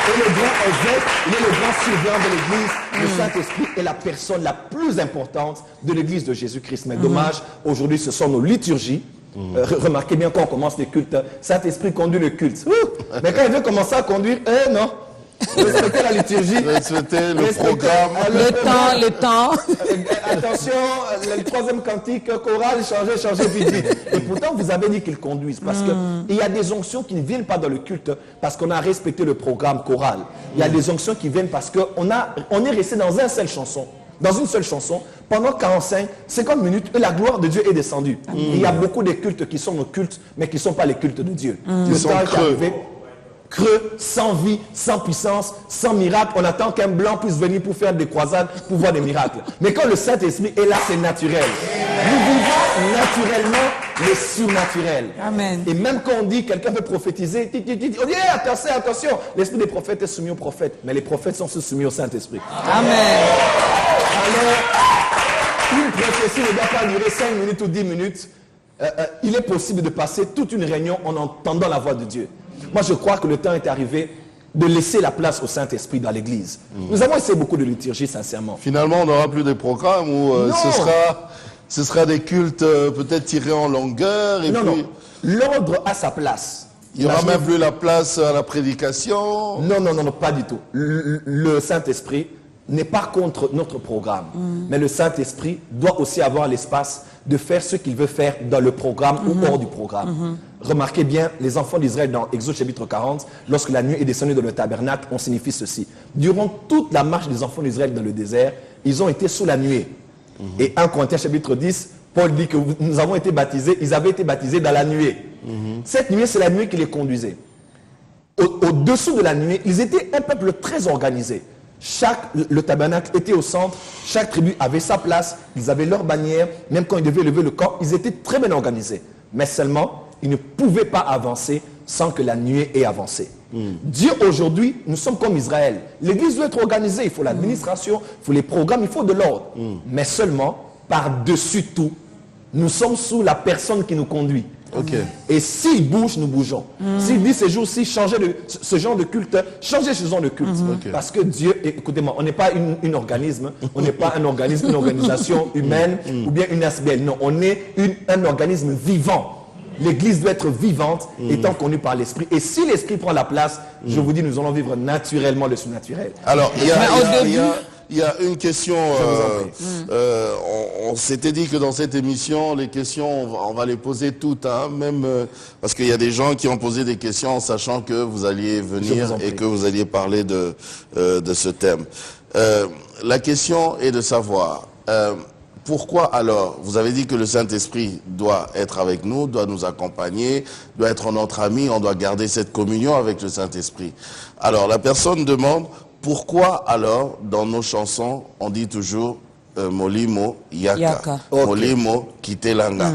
est le grand évêque, il est le grand souverain de l'Église. Le Saint-Esprit est la personne la plus importante de l'Église de Jésus-Christ. Mais dommage, aujourd'hui, ce sont nos liturgies. Remarquez bien quand on commence les cultes, Saint-Esprit conduit le culte. Mais quand il veut commencer à conduire, non. Respectez la liturgie. Respectez le programme. Le temps. Attention, le 3e cantique, chorale, changez vite. Et pourtant, vous avez dit qu'ils conduisent. Parce qu'il y a des onctions qui ne viennent pas dans le culte parce qu'on a respecté le programme choral. Il y a des onctions qui viennent parce qu'on est resté dans une seule chanson, pendant 45, 50 minutes, et la gloire de Dieu est descendue. Il y a beaucoup de cultes qui sont nos cultes, mais qui ne sont pas les cultes de Dieu. Ils sont creux. creux, sans vie, sans puissance, sans miracle. On attend qu'un blanc puisse venir pour faire des croisades, pour voir des miracles. Mais quand le Saint-Esprit est là, c'est naturel. Nous vivons naturellement le surnaturel. Amen. Et même quand on dit quelqu'un veut prophétiser, on dit hey, attention, attention, l'esprit des prophètes est soumis aux prophètes, mais les prophètes sont soumis au Saint-Esprit. Amen. Alors, une prophétie ne doit pas durer 5 minutes ou 10 minutes. Il est possible de passer toute une réunion en entendant la voix de Dieu. Moi, je crois que le temps est arrivé de laisser la place au Saint-Esprit dans l'Église. Nous avons essayé beaucoup de liturgie, sincèrement. Finalement, on n'aura plus de programmes où Non. ce sera des cultes peut-être tirés en longueur. Et Non, puis, non. L'ordre a sa place. il n'y aura même plus la place à la prédication. Non, non, non, non, pas du tout. Le Saint-Esprit n'est pas contre notre programme. Mais le Saint-Esprit doit aussi avoir l'espace de faire ce qu'il veut faire dans le programme ou hors du programme. Remarquez bien, les enfants d'Israël dans Exode chapitre 40, lorsque la nuit est descendue dans le tabernacle, on signifie ceci. Durant toute la marche des enfants d'Israël dans le désert, ils ont été sous la nuée. Et 1 Corinthiens chapitre 10, Paul dit que nous avons été baptisés, ils avaient été baptisés dans la nuée. Cette nuée, c'est la nuée qui les conduisait. Au-dessous de la nuée, ils étaient un peuple très organisé. Le tabernacle était au centre, chaque tribu avait sa place, ils avaient leur bannière, même quand ils devaient lever le camp, ils étaient très bien organisés. Mais seulement, ils ne pouvaient pas avancer sans que la nuée ait avancé. Dieu aujourd'hui, nous sommes comme Israël. L'Église doit être organisée, il faut l'administration, il faut les programmes, il faut de l'ordre. Mais seulement, par-dessus tout, nous sommes sous la personne qui nous conduit. Okay. Et s'il bouge, nous bougeons. S'il dit ces jours-ci, changez ce genre de culte, changez ce genre de culte. Okay. Parce que Dieu, écoutez-moi, on n'est pas un organisme, on n'est pas un organisme, une organisation humaine ou bien une SBL. Non, on est un organisme vivant. L'Église doit être vivante, étant connue par l'Esprit. Et si l'Esprit prend la place, je vous dis, nous allons vivre naturellement le surnaturel. Alors, il y a une question. On s'était dit que dans cette émission, les questions, on va les poser toutes, hein, même parce qu'il y a des gens qui ont posé des questions en sachant que vous alliez venir et que vous alliez parler de ce thème. La question est de savoir pourquoi alors, vous avez dit que le Saint-Esprit doit être avec nous, doit nous accompagner, doit être notre ami, on doit garder cette communion avec le Saint-Esprit. Alors la personne demande, pourquoi alors, dans nos chansons, on dit toujours Molimo Yaka, Okay. Molimo Kitelanga,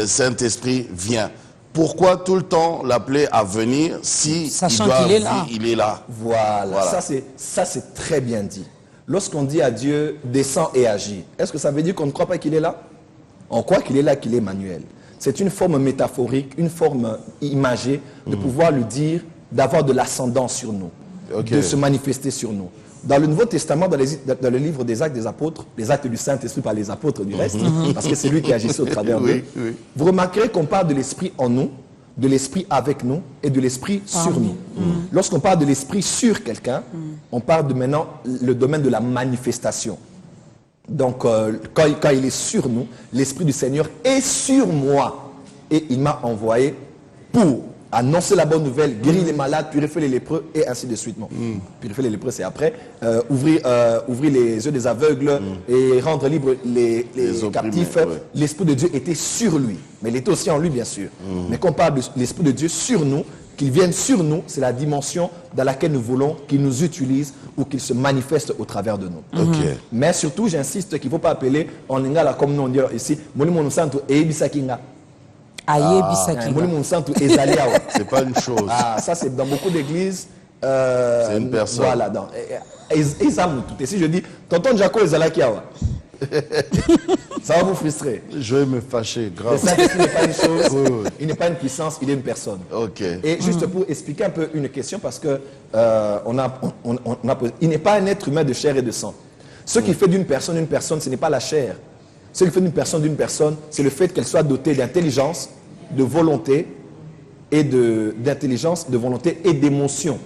Saint-Esprit vient. Pourquoi tout le temps l'appeler à venir si sachant qu'il est là. Il est là. Voilà. Ça c'est très bien dit. Lorsqu'on dit à Dieu, descends et agis, est-ce que ça veut dire qu'on ne croit pas qu'il est là? On croit qu'il est là, qu'il est Emmanuel. C'est une forme métaphorique, une forme imagée de pouvoir lui dire, d'avoir de l'ascendance sur nous, de se manifester sur nous. Dans le Nouveau Testament, dans le livre des Actes des Apôtres, les actes du Saint-Esprit par les apôtres du reste, parce que c'est lui qui agissait au travers d'eux, vous remarquerez qu'on parle de l'Esprit en nous, de l'Esprit avec nous et de l'Esprit sur nous. Lorsqu'on parle de l'Esprit sur quelqu'un, on parle de maintenant le domaine de la manifestation. Donc, quand il est sur nous, l'Esprit du Seigneur est sur moi. Et il m'a envoyé pour annoncer la bonne nouvelle, guérir les malades, purifier les lépreux et ainsi de suite. Bon, purifier les lépreux, c'est après. Ouvrir les yeux des aveugles et rendre libres les captifs. L'Esprit de Dieu était sur lui. Mais il était aussi en lui, bien sûr. Mais quand on parle de l'Esprit de Dieu sur nous, qu'il vienne sur nous, c'est la dimension dans laquelle nous voulons qu'il nous utilise ou qu'il se manifeste au travers de nous. Mais surtout, j'insiste qu'il ne faut pas appeler en lingala comme nous on dit ici, Molimo Santo et Ibisakinga. C'est pas une chose. Ah, ça c'est dans beaucoup d'églises. C'est une personne. Voilà. Et si je dis, tonton Jaco Ezalakiawa, ça va vous frustrer. Je vais me fâcher, grave. Le Saint-Esprit n'est pas une chose, il n'est pas une puissance, il est une personne. Et juste pour expliquer un peu une question, parce que il n'est pas un être humain de chair et de sang. Ce qui fait d'une personne, ce n'est pas la chair. Ce qui fait d'une personne, c'est le fait qu'elle soit dotée d'intelligence, de volonté et d'intelligence, de volonté et d'émotion.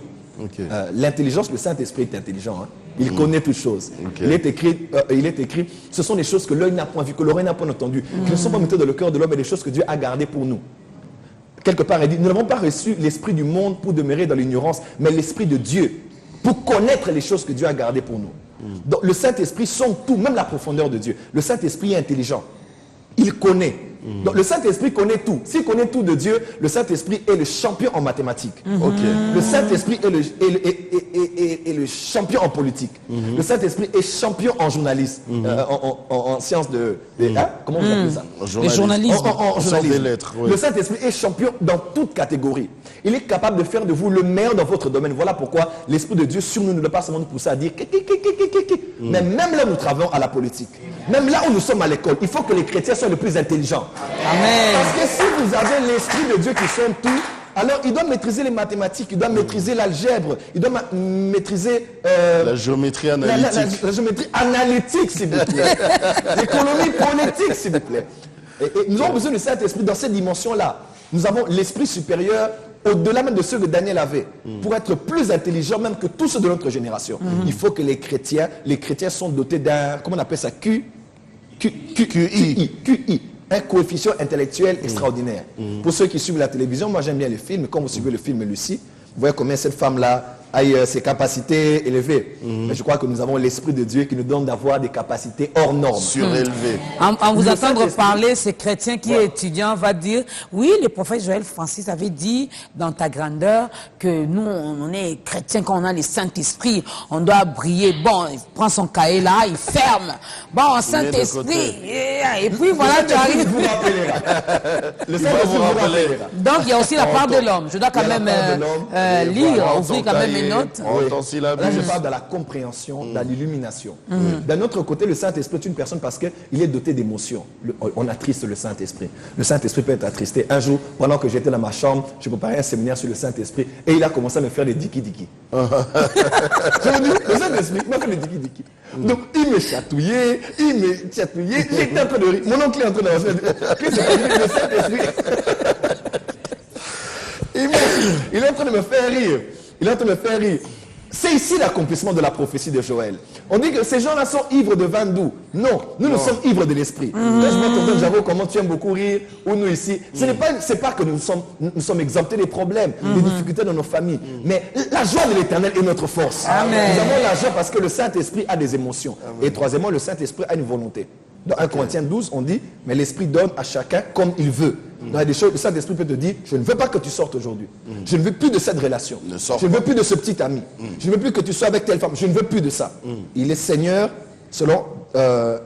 L'intelligence, le Saint-Esprit est intelligent. Hein. Il connaît toutes choses. Il est écrit, ce sont des choses que l'œil n'a point vues, que l'oreille n'a point entendues, qui ne sont pas mettées dans le cœur de l'homme, mais des choses que Dieu a gardées pour nous. Quelque part, il dit, nous n'avons pas reçu l'esprit du monde pour demeurer dans l'ignorance, mais l'esprit de Dieu, pour connaître les choses que Dieu a gardées pour nous. Donc, le Saint-Esprit sonde tout, même la profondeur de Dieu. Le Saint-Esprit est intelligent. Il connaît. Donc le Saint-Esprit connaît tout. S'il connaît tout de Dieu, le Saint-Esprit est le champion en mathématiques. Le Saint-Esprit est le champion en politique. Le Saint-Esprit est champion en journalisme, en sciences de hein? Comment vous appelez ça? Le journalisme. En journalisme. Des lettres, oui. Le Saint-Esprit est champion dans toute catégorie. Il est capable de faire de vous le meilleur dans votre domaine. Voilà pourquoi l'Esprit de Dieu sur nous ne doit pas seulement nous pousser à dire mais même là où nous travaillons à la politique, même là où nous sommes à l'école, il faut que les chrétiens soient les plus intelligents. Amen. Parce que si vous avez l'Esprit de Dieu qui sonne tout, alors il doit maîtriser les mathématiques, il doit maîtriser l'algèbre, il doit maîtriser la géométrie analytique. la géométrie analytique, s'il vous plaît. L'économie politique, s'il vous plaît. Et nous avons besoin du Saint-Esprit dans cette dimension-là. Nous avons l'esprit supérieur au-delà même de ceux que Daniel avait, pour être plus intelligent même que tous ceux de notre génération. Il faut que les chrétiens sont dotés d'un, comment on appelle ça, QI, un coefficient intellectuel extraordinaire. Pour ceux qui suivent la télévision, moi j'aime bien les films, comme vous suivez le film Lucie, vous voyez combien cette femme-là a ses capacités élevées. Mais je crois que nous avons l'Esprit de Dieu qui nous donne d'avoir des capacités hors normes. Surélevées. En vous entendre parler, ce chrétien qui est étudiant va dire, oui, le prophète Joël Francis avait dit dans ta grandeur que nous, on est chrétiens quand on a le Saint-Esprit, on doit briller. Bon, il prend son cahier là, il ferme. Bon, Saint-Esprit. Et puis voilà, tu arrives. Le Saint-Esprit vous rappellera. Donc, il y a aussi la part de l'homme. Je dois quand même lire, ouvrir quand même mes notes. Là, je parle de la compréhension, de l'illumination. D'un autre côté, le Saint-Esprit est une personne parce qu'il est doté d'émotions. On attriste le Saint-Esprit. Le Saint-Esprit peut être attristé. Un jour, pendant que j'étais dans ma chambre, je préparais un séminaire sur le Saint-Esprit et il a commencé à me faire des diki-diki. Je me dis, le Saint-Esprit m'a fait des diki-diki. Donc, il me chatouillait, j'étais en train de rire. Mon oncle est en train de rire. Qu'est-ce que c'est le Saint-Esprit? Il est en train de me faire rire. C'est ici l'accomplissement de la prophétie de Joël. On dit que ces gens-là sont ivres de vin doux. Non, nous sommes ivres de l'esprit. Quand je vois tonton Javo, comment tu aimes beaucoup rire, ou nous ici, c'est pas que nous sommes exemptés des problèmes, des difficultés dans nos familles. Mais la joie de l'Éternel est notre force. Amen. Nous avons la joie parce que le Saint-Esprit a des émotions. Amen. Et troisièmement, le Saint-Esprit a une volonté. Dans 1 Corinthiens 12, on dit, mais l'Esprit donne à chacun comme il veut. Il y a des choses, le Saint-Esprit peut te dire, je ne veux pas que tu sortes aujourd'hui. Je ne veux plus de cette relation. Je ne veux plus de ce petit ami. Je ne veux plus que tu sois avec telle femme. Je ne veux plus de ça. Il est Seigneur, selon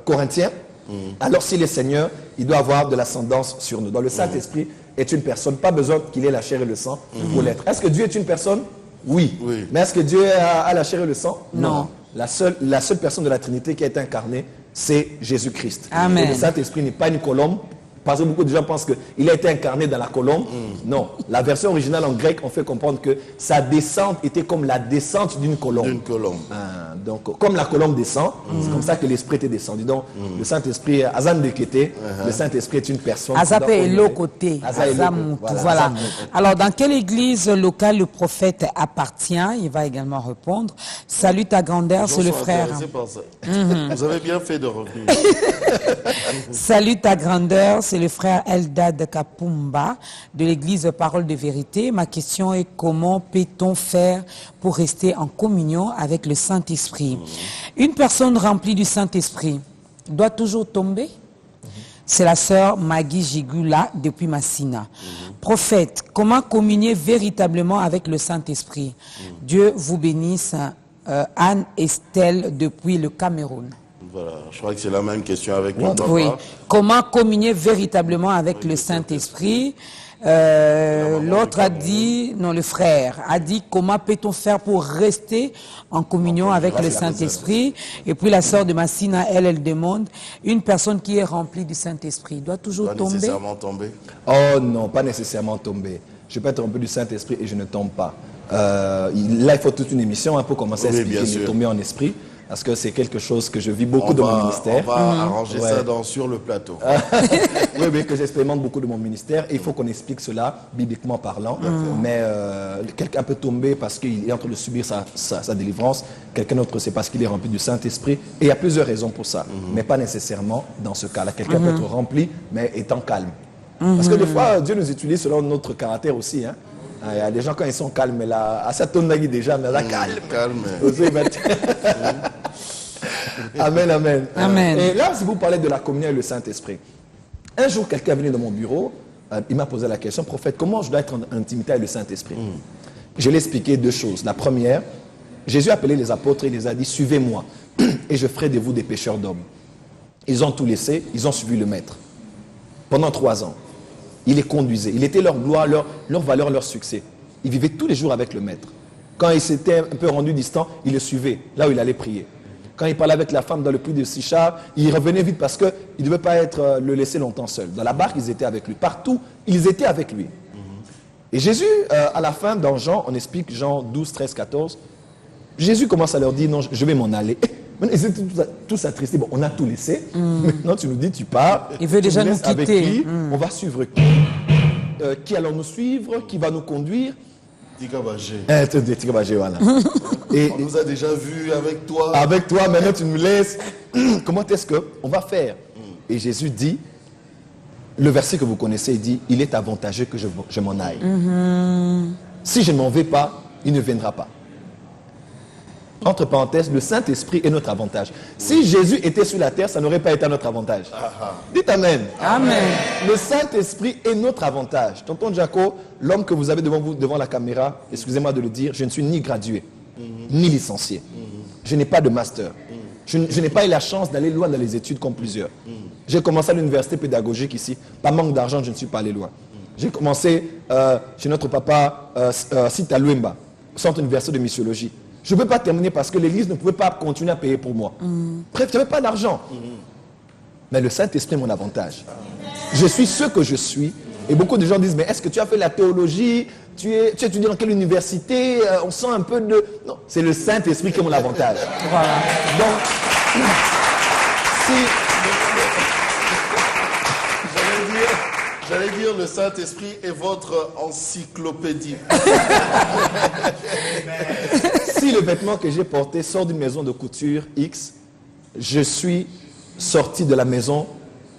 Corinthiens. Alors s'il est Seigneur, il doit avoir de l'ascendance sur nous. Donc le Saint-Esprit est une personne, pas besoin qu'il ait la chair et le sang pour l'être. Est-ce que Dieu est une personne? Oui. Mais est-ce que Dieu a la chair et le sang? Non. La seule personne de la Trinité qui a été incarnée, c'est Jésus-Christ. Le Saint-Esprit n'est pas une colombe. Parce que beaucoup de gens pensent qu'il a été incarné dans la colombe. Non. La version originale en grec, on fait comprendre que sa descente était comme la descente d'une colombe. Donc, comme la colombe descend, c'est comme ça que l'Esprit était descendu. Donc, le Saint-Esprit, Azam de Kété, le Saint-Esprit est une personne. Azap est l'autre côté. Voilà. Alors, dans quelle église locale le prophète appartient? Il va également répondre. Salut ta grandeur, c'est le frère. Vous avez bien fait de revenir. Salut ta grandeur, c'est le frère Eldad Kapumba de l'église Parole de Vérité. Ma question est comment peut-on faire pour rester en communion avec le Saint-Esprit? Une personne remplie du Saint-Esprit doit toujours tomber? C'est la sœur Maggie Gigula depuis Massina. Prophète, comment communier véritablement avec le Saint-Esprit? Dieu vous bénisse. Anne Estelle depuis le Cameroun. Voilà, je crois que c'est la même question avec mon papa. Oui. Comment communier véritablement avec le Saint-Esprit? L'autre a dit, non, le frère a dit, comment peut-on faire pour rester en communion avec le Saint-Esprit? Et puis la sœur de Massina, elle demande, une personne qui est remplie du Saint-Esprit doit toujours tomber? Pas nécessairement tomber. Oh non, pas nécessairement tomber. Je peux être rempli du Saint-Esprit et je ne tombe pas. Là, il faut toute une émission pour commencer à expliquer tomber en esprit. Parce que c'est quelque chose que je vis beaucoup de mon ministère. On va arranger ça sur le plateau. Oui, que j'expérimente beaucoup de mon ministère. Et il faut qu'on explique cela, bibliquement parlant. Mais quelqu'un peut tomber parce qu'il est en train de subir sa délivrance. Quelqu'un d'autre, c'est parce qu'il est rempli du Saint-Esprit. Et il y a plusieurs raisons pour ça. Mais pas nécessairement dans ce cas-là. Quelqu'un peut être rempli, mais étant calme. Parce que des fois, Dieu nous utilise selon notre caractère aussi. Il y a des gens quand ils sont calmes, mais là, à cette tonne déjà, mais là, calme. Amen. Et là, si vous parlez de la communion avec le Saint-Esprit, Un jour, quelqu'un est venu dans mon bureau, il m'a posé la question, prophète, comment je dois être en intimité avec le Saint-Esprit? Je lui ai expliqué 2 choses. La première, Jésus a appelé les apôtres et il les a dit, suivez-moi et je ferai de vous des pêcheurs d'hommes. Ils ont tout laissé, ils ont suivi le Maître. Pendant 3 ans, il les conduisait. Il était leur gloire, leur valeur, leur succès. Ils vivaient tous les jours avec le Maître. Quand il s'était un peu rendu distant, il le suivait, là où il allait prier. Quand il parlait avec la femme dans le puits de Sichar, il revenait vite parce qu'il ne devait pas le laisser longtemps seul. Dans la barque, ils étaient avec lui. Partout, ils étaient avec lui. Et Jésus, à la fin, dans Jean, on explique Jean 12, 13, 14, Jésus commence à leur dire, non, je vais m'en aller. Ils étaient tous attristés. Bon, on a tout laissé. Maintenant, tu nous dis, tu pars. Il veut déjà nous quitter. Avec qui, on va suivre qui? Qui allons nous suivre? Qui va nous conduire? Tikabagé. Tikabagé, voilà. Et on nous a déjà vus avec toi. Avec toi, maintenant tu nous laisses. Comment est-ce qu'on va faire? Et Jésus dit, le verset que vous connaissez, il dit, il est avantageux que je m'en aille. Si je ne m'en vais pas, il ne viendra pas. Entre parenthèses, le Saint-Esprit est notre avantage. Si Jésus était sur la terre, ça n'aurait pas été à notre avantage. Dites Amen. Amen. Le Saint-Esprit est notre avantage. Tonton Jaco, l'homme que vous avez devant vous, devant la caméra, excusez-moi de le dire, je ne suis ni gradué, ni licencié. Je n'ai pas de master. Je n'ai pas eu la chance d'aller loin dans les études comme plusieurs. J'ai commencé à l'université pédagogique ici. Par manque d'argent, je ne suis pas allé loin. J'ai commencé chez notre papa, Sita Luemba, centre universitaire de missiologie. Je ne peux pas terminer parce que l'église ne pouvait pas continuer à payer pour moi. Bref, je n'avais pas d'argent. Mais le Saint-Esprit est mon avantage. Je suis ce que je suis. Et beaucoup de gens disent, mais est-ce que tu as fait la théologie? Tu étudies dans quelle université? On sent un peu de... Non, c'est le Saint-Esprit qui est mon avantage. Voilà. Donc, J'allais dire, le Saint-Esprit est votre encyclopédie. Si le vêtement que j'ai porté sort d'une maison de couture X, je suis sorti de la maison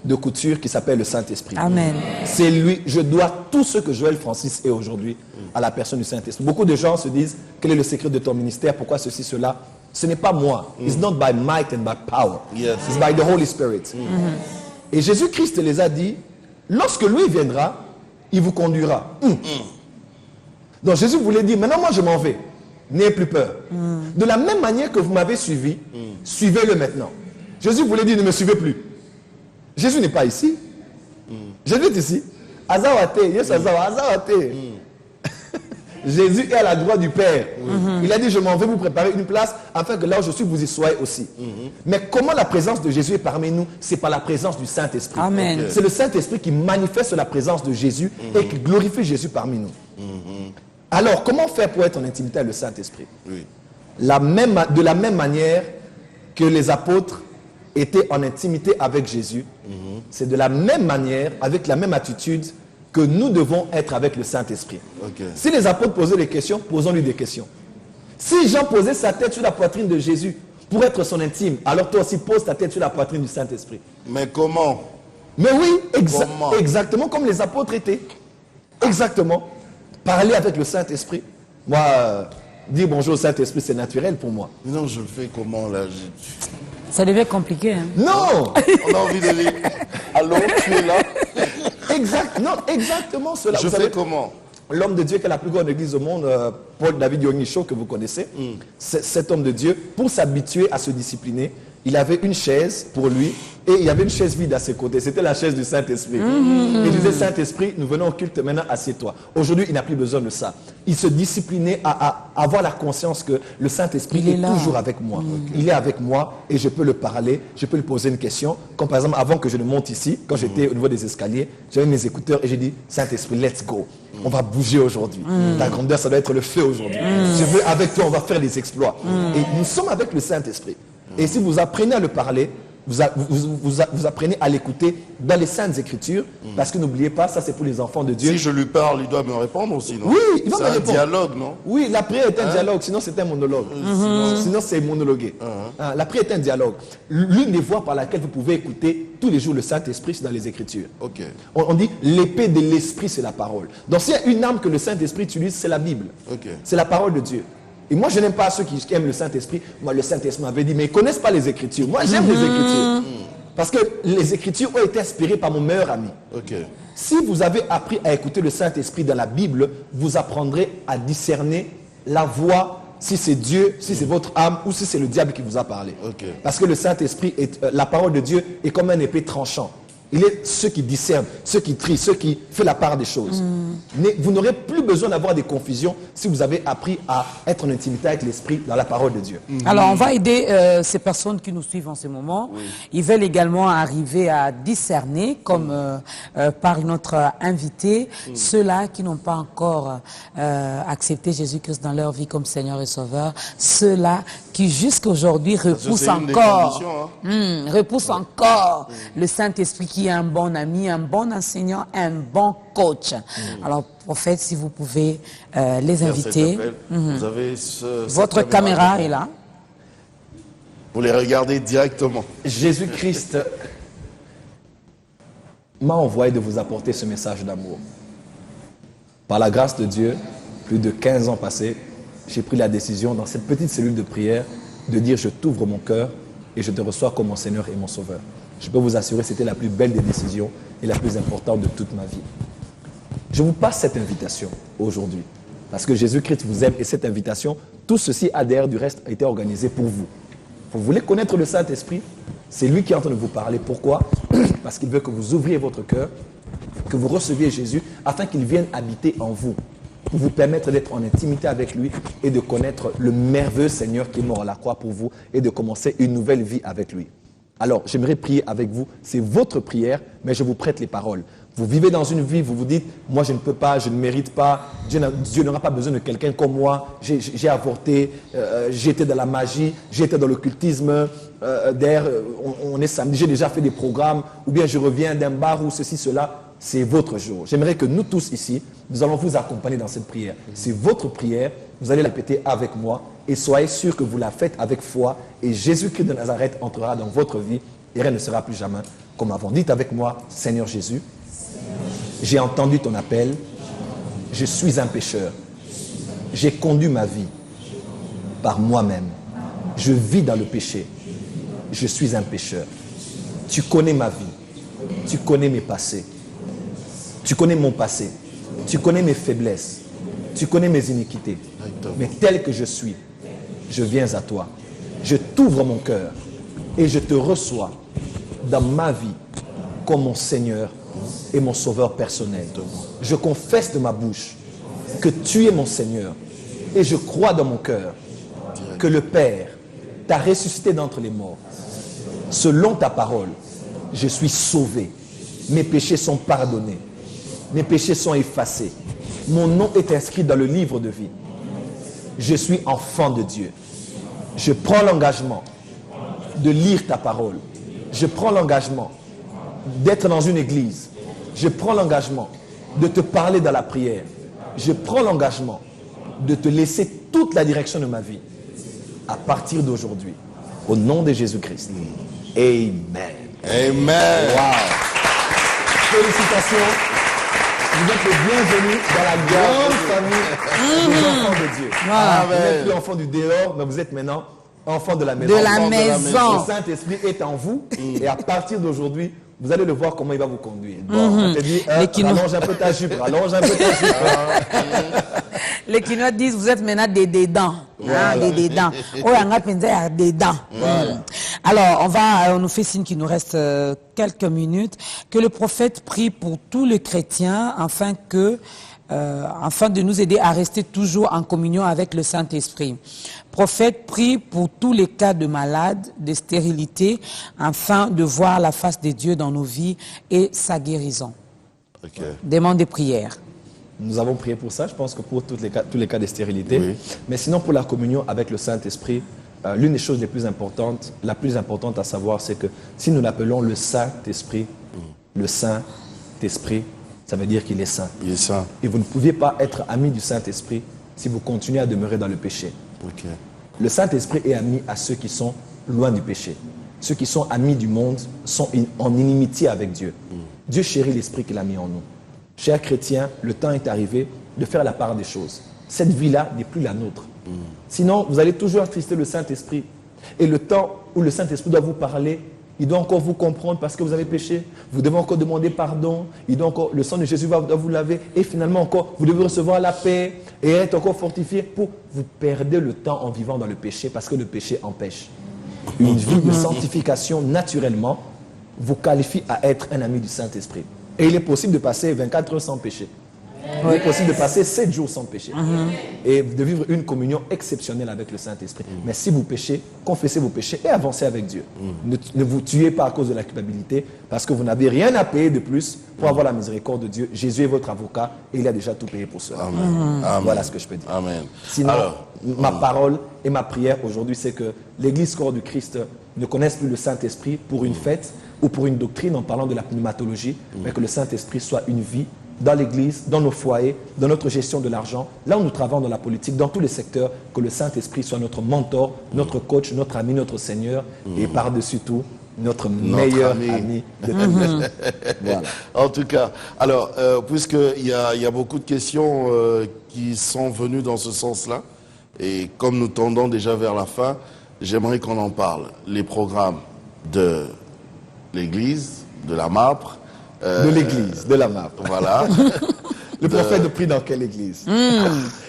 de couture qui s'appelle le Saint-Esprit. Amen. C'est lui, je dois tout ce que Joël Francis est aujourd'hui à la personne du Saint-Esprit. Beaucoup de gens se disent, quel est le secret de ton ministère? Pourquoi ceci, cela? Ce n'est pas moi. It's not by might and by power. Yes. It's by the Holy Spirit. Et Jésus-Christ les a dit, lorsque lui viendra, il vous conduira. Donc Jésus voulait dire, maintenant moi je m'en vais. N'ayez plus peur. De la même manière que vous m'avez suivi, suivez-le maintenant. Jésus voulait dire, ne me suivez plus. Jésus n'est pas ici. Jésus est ici. Azawate, yes Azawate. Jésus est à la droite du Père. Il a dit, je m'en vais vous préparer une place afin que là où je suis, vous y soyez aussi. Mais comment la présence de Jésus est parmi nous? C'est par la présence du Saint-Esprit. Amen. C'est le Saint-Esprit qui manifeste la présence de Jésus et qui glorifie Jésus parmi nous. Alors, comment faire pour être en intimité avec le Saint-Esprit? De la même manière que les apôtres étaient en intimité avec Jésus, c'est de la même manière, avec la même attitude que nous devons être avec le Saint-Esprit. Si les apôtres posaient des questions, posons-lui des questions. Si Jean posait sa tête sur la poitrine de Jésus pour être son intime, alors toi aussi pose ta tête sur la poitrine du Saint-Esprit. Mais comment? Mais oui, Comment? exactement comme les apôtres étaient. Exactement. Parler avec le Saint-Esprit. Moi, dire bonjour au Saint-Esprit, c'est naturel pour moi. Non, je le fais comment là? Ça devait être compliqué. Hein? Non. On a envie de dire, allô, tu es là? Exactement cela. Je fais comment? L'homme de Dieu qui est la plus grande église au monde, Paul David Yonicho, que vous connaissez, cet homme de Dieu, pour s'habituer à se discipliner, il avait une chaise pour lui et il y avait une chaise vide à ses côtés. C'était la chaise du Saint-Esprit. Il disait, Saint-Esprit, nous venons au culte, maintenant assieds-toi. Aujourd'hui, il n'a plus besoin de ça. Il se disciplinait à avoir la conscience que le Saint-Esprit est toujours avec moi. Il est avec moi et je peux le parler, je peux lui poser une question. Comme par exemple, avant que je ne monte ici, quand j'étais au niveau des escaliers, j'avais mes écouteurs et j'ai dit, Saint-Esprit, let's go. On va bouger aujourd'hui. Ta grandeur, ça doit être le feu aujourd'hui. Je veux, avec toi, on va faire des exploits. Et nous sommes avec le Saint-Esprit. Et si vous apprenez à le parler, vous apprenez à l'écouter dans les Saintes Écritures, parce que n'oubliez pas, ça c'est pour les enfants de Dieu. Si je lui parle, il doit me répondre aussi, non? Oui, il va me répondre. C'est un dialogue, non? Oui, la prière est un dialogue, sinon c'est un monologue. Sinon c'est monologué. La prière est un dialogue. L'une des voies par laquelle vous pouvez écouter tous les jours le Saint-Esprit, c'est dans les Écritures. On dit l'épée de l'Esprit, c'est la parole. Donc s'il y a une arme que le Saint-Esprit utilise, c'est la Bible. C'est la parole de Dieu. Et moi, je n'aime pas ceux qui aiment le Saint-Esprit. Moi, le Saint-Esprit m'avait dit, mais ils ne connaissent pas les Écritures. Moi, j'aime les Écritures. Parce que les Écritures ont été inspirées par mon meilleur ami. Ok. Si vous avez appris à écouter le Saint-Esprit dans la Bible, vous apprendrez à discerner la voix, si c'est Dieu, si c'est votre âme ou si c'est le diable qui vous a parlé. Ok. Parce que le Saint-Esprit, la parole de Dieu est comme un épée tranchant. Il est ceux qui discernent, ceux qui trient, ceux qui font la part des choses. Mais vous n'aurez plus besoin d'avoir des confusions si vous avez appris à être en intimité avec l'Esprit dans la parole de Dieu. Alors, on va aider ces personnes qui nous suivent en ce moment. Ils veulent également arriver à discerner, comme par notre invité, ceux-là qui n'ont pas encore accepté Jésus-Christ dans leur vie comme Seigneur et Sauveur, ceux-là qui jusqu'à aujourd'hui repoussent c'est une des encore, conditions, repoussent encore le Saint-Esprit qui est un bon ami, un bon enseignant, un bon coach. Alors, prophète, si vous pouvez les inviter. Vous avez Votre caméra est là. Vous les regardez directement. Jésus-Christ m'a envoyé de vous apporter ce message d'amour. Par la grâce de Dieu, plus de 15 ans passés, j'ai pris la décision dans cette petite cellule de prière de dire je t'ouvre mon cœur et je te reçois comme mon Seigneur et mon Sauveur. Je peux vous assurer que c'était la plus belle des décisions et la plus importante de toute ma vie. Je vous passe cette invitation aujourd'hui parce que Jésus-Christ vous aime et cette invitation, tout ceci ADR du reste a été organisé pour vous. Vous voulez connaître le Saint-Esprit? C'est lui qui est en train de vous parler. Pourquoi? Parce qu'il veut que vous ouvriez votre cœur, que vous receviez Jésus afin qu'il vienne habiter en vous, pour vous permettre d'être en intimité avec lui et de connaître le merveilleux Seigneur qui est mort à la croix pour vous et de commencer une nouvelle vie avec lui. Alors, j'aimerais prier avec vous. C'est votre prière, mais je vous prête les paroles. Vous vivez dans une vie, vous vous dites, moi je ne peux pas, je ne mérite pas, Dieu n'aura pas besoin de quelqu'un comme moi, j'ai avorté, j'étais dans la magie, j'étais dans l'occultisme, d'ailleurs, on est samedi, j'ai déjà fait des programmes, ou bien je reviens d'un bar ou ceci, cela. C'est votre jour. J'aimerais que nous tous ici, nous allons vous accompagner dans cette prière. C'est votre prière, vous allez la répéter avec moi et soyez sûr que vous la faites avec foi et Jésus-Christ de Nazareth entrera dans votre vie et rien ne sera plus jamais comme avant. Dites avec moi, Seigneur Jésus, j'ai entendu ton appel, je suis un pécheur, j'ai conduit ma vie par moi-même, je vis dans le péché, je suis un pécheur. Tu connais ma vie, tu connais mes passés. Tu connais mon passé, tu connais mes faiblesses, tu connais mes iniquités. Mais tel que je suis, je viens à toi. Je t'ouvre mon cœur et je te reçois dans ma vie comme mon Seigneur et mon Sauveur personnel. Je confesse de ma bouche que tu es mon Seigneur et je crois dans mon cœur que le Père t'a ressuscité d'entre les morts. Selon ta parole, je suis sauvé. Mes péchés sont pardonnés. Mes péchés sont effacés. Mon nom est inscrit dans le livre de vie. Je suis enfant de Dieu. Je prends l'engagement de lire ta parole. Je prends l'engagement d'être dans une église. Je prends l'engagement de te parler dans la prière. Je prends l'engagement de te laisser toute la direction de ma vie à partir d'aujourd'hui. Au nom de Jésus-Christ. Amen. Amen. Wow. Félicitations. Vous êtes les bienvenus dans la grande famille des enfants de Dieu. Vous n'êtes plus enfants du dehors, mais vous êtes maintenant enfants de la maison. De la maison. Le Saint-Esprit est en vous et à partir d'aujourd'hui, vous allez le voir comment il va vous conduire. Bon, on te dit, rallonge un peu ta jupe, rallonge un peu ta jupe. Les Quinois disent, vous êtes maintenant des dents. Voilà. Des dents. Oh, on a des dents. Voilà. Alors, on nous fait signe qu'il nous reste quelques minutes, que le prophète prie pour tous les chrétiens afin de nous aider à rester toujours en communion avec le Saint-Esprit. Prophète prie pour tous les cas de malades, de stérilité, afin de voir la face de Dieu dans nos vies et sa guérison. Okay. Demande des prières. Nous avons prié pour ça, je pense que pour tous les cas de stérilité. Oui. Mais sinon, pour la communion avec le Saint-Esprit, l'une des choses les plus importantes, la plus importante à savoir, c'est que si nous l'appelons le Saint-Esprit, le Saint-Esprit, ça veut dire qu'il est saint. Il est saint. Et vous ne pouviez pas être ami du Saint-Esprit si vous continuez à demeurer dans le péché. Okay. Le Saint-Esprit est ami à ceux qui sont loin du péché. Ceux qui sont amis du monde sont en inimitié avec Dieu. Dieu chérit l'Esprit qu'il a mis en nous. Chers chrétiens, le temps est arrivé de faire la part des choses. Cette vie-là n'est plus la nôtre. Sinon, vous allez toujours attrister le Saint-Esprit. Et le temps où le Saint-Esprit doit vous parler Il doit encore vous comprendre parce que vous avez péché. Vous devez encore demander pardon. Le sang de Jésus va vous laver. Et finalement encore, vous devez recevoir la paix et être encore fortifié. Vous perdez le temps en vivant dans le péché parce que le péché empêche. Une vie de sanctification, naturellement, vous qualifie à être un ami du Saint-Esprit. Et il est possible de passer 24 heures sans péché. Il est possible de passer 7 jours sans péché. Et de vivre une communion exceptionnelle avec le Saint-Esprit. Mais si vous péchez, confessez vos péchés et avancez avec Dieu. Ne vous tuez pas à cause de la culpabilité, parce que vous n'avez rien à payer de plus pour avoir la miséricorde de Dieu. Jésus est votre avocat et il a déjà tout payé pour cela. Amen. Voilà ce que je peux dire. Amen. Sinon, ma parole et ma prière aujourd'hui, c'est que l'Église corps du Christ ne connaisse plus le Saint-Esprit pour une fête ou pour une doctrine en parlant de la pneumatologie, mais que le Saint-Esprit soit une vie dans l'Église, dans nos foyers, dans notre gestion de l'argent, là où nous travaillons dans la politique, dans tous les secteurs, que le Saint-Esprit soit notre mentor, notre coach, notre ami, notre Seigneur, et par-dessus tout, notre meilleur ami de tous. Voilà. En tout cas, alors, puisqu'il y a beaucoup de questions qui sont venues dans ce sens-là, et comme nous tendons déjà vers la fin, j'aimerais qu'on en parle. Les programmes de l'Église, de la MAPRE, de l'Église, de la MAPRE. Voilà. Le prophète de prie dans quelle Église?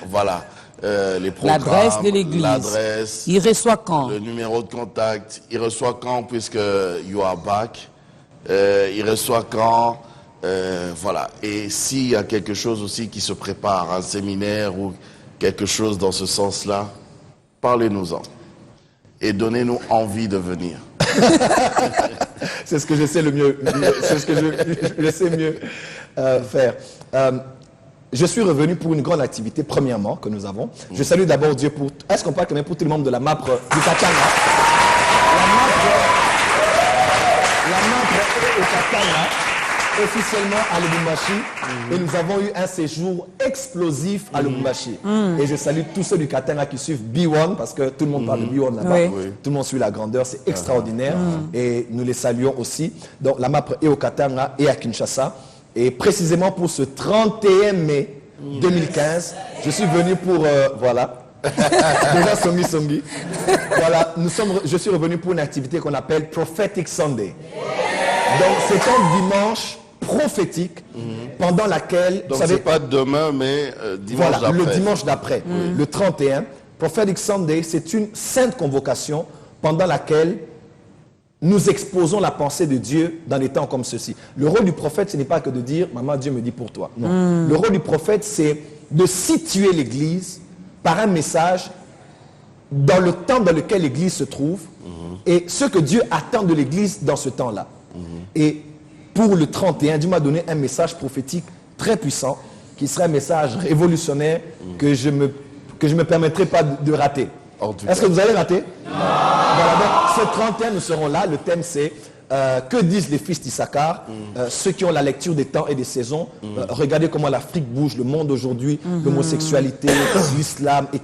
Voilà. Les programmes, l'adresse de l'Église. L'adresse. Il reçoit quand? Le numéro de contact. Il reçoit quand, puisque you are back. Il reçoit quand. Voilà. Et s'il y a quelque chose aussi qui se prépare, un séminaire ou quelque chose dans ce sens-là, parlez-nous-en. Et donnez-nous envie de venir. C'est ce que je sais le mieux. C'est ce que je sais mieux faire. Je suis revenu pour une grande activité, premièrement, que nous avons. Je salue d'abord Dieu pour... Est-ce qu'on parle quand même pour tout le monde de la MAPRE du Katanga? La MAPRE est au Katanga, officiellement à Lubumbashi. Et nous avons eu un séjour explosif à Lubumbashi. Et je salue tous ceux du Katanga qui suivent B1, parce que tout le monde parle de B1 là-bas. Oui. Tout le monde suit la grandeur, c'est extraordinaire. Et nous les saluons aussi. Donc la MAPRE est au Katanga et à Kinshasa. Et précisément pour ce 31 mai 2015, je suis venu pour... voilà. Déjà Songi. Voilà, je suis revenu pour une activité qu'on appelle Prophetic Sunday. Donc c'est un dimanche prophétique pendant laquelle... Donc c'est pas demain, mais dimanche voilà, d'après. le dimanche d'après, le 31. Prophetic Sunday, c'est une sainte convocation pendant laquelle nous exposons la pensée de Dieu dans des temps comme ceci. Le rôle du prophète, ce n'est pas que de dire « Maman, Dieu me dit pour toi ». Non. Le rôle du prophète, c'est de situer l'Église par un message dans le temps dans lequel l'Église se trouve et ce que Dieu attend de l'Église dans ce temps-là. Et pour le 31, Dieu m'a donné un message prophétique très puissant qui serait un message révolutionnaire que je me permettrai pas de rater. Est-ce que vous allez rater? Voilà, donc ce 31, nous serons là. Le thème, c'est que disent les fils d'Issachar, ceux qui ont la lecture des temps et des saisons. Regardez comment l'Afrique bouge, le monde aujourd'hui, l'homosexualité, l'islam, et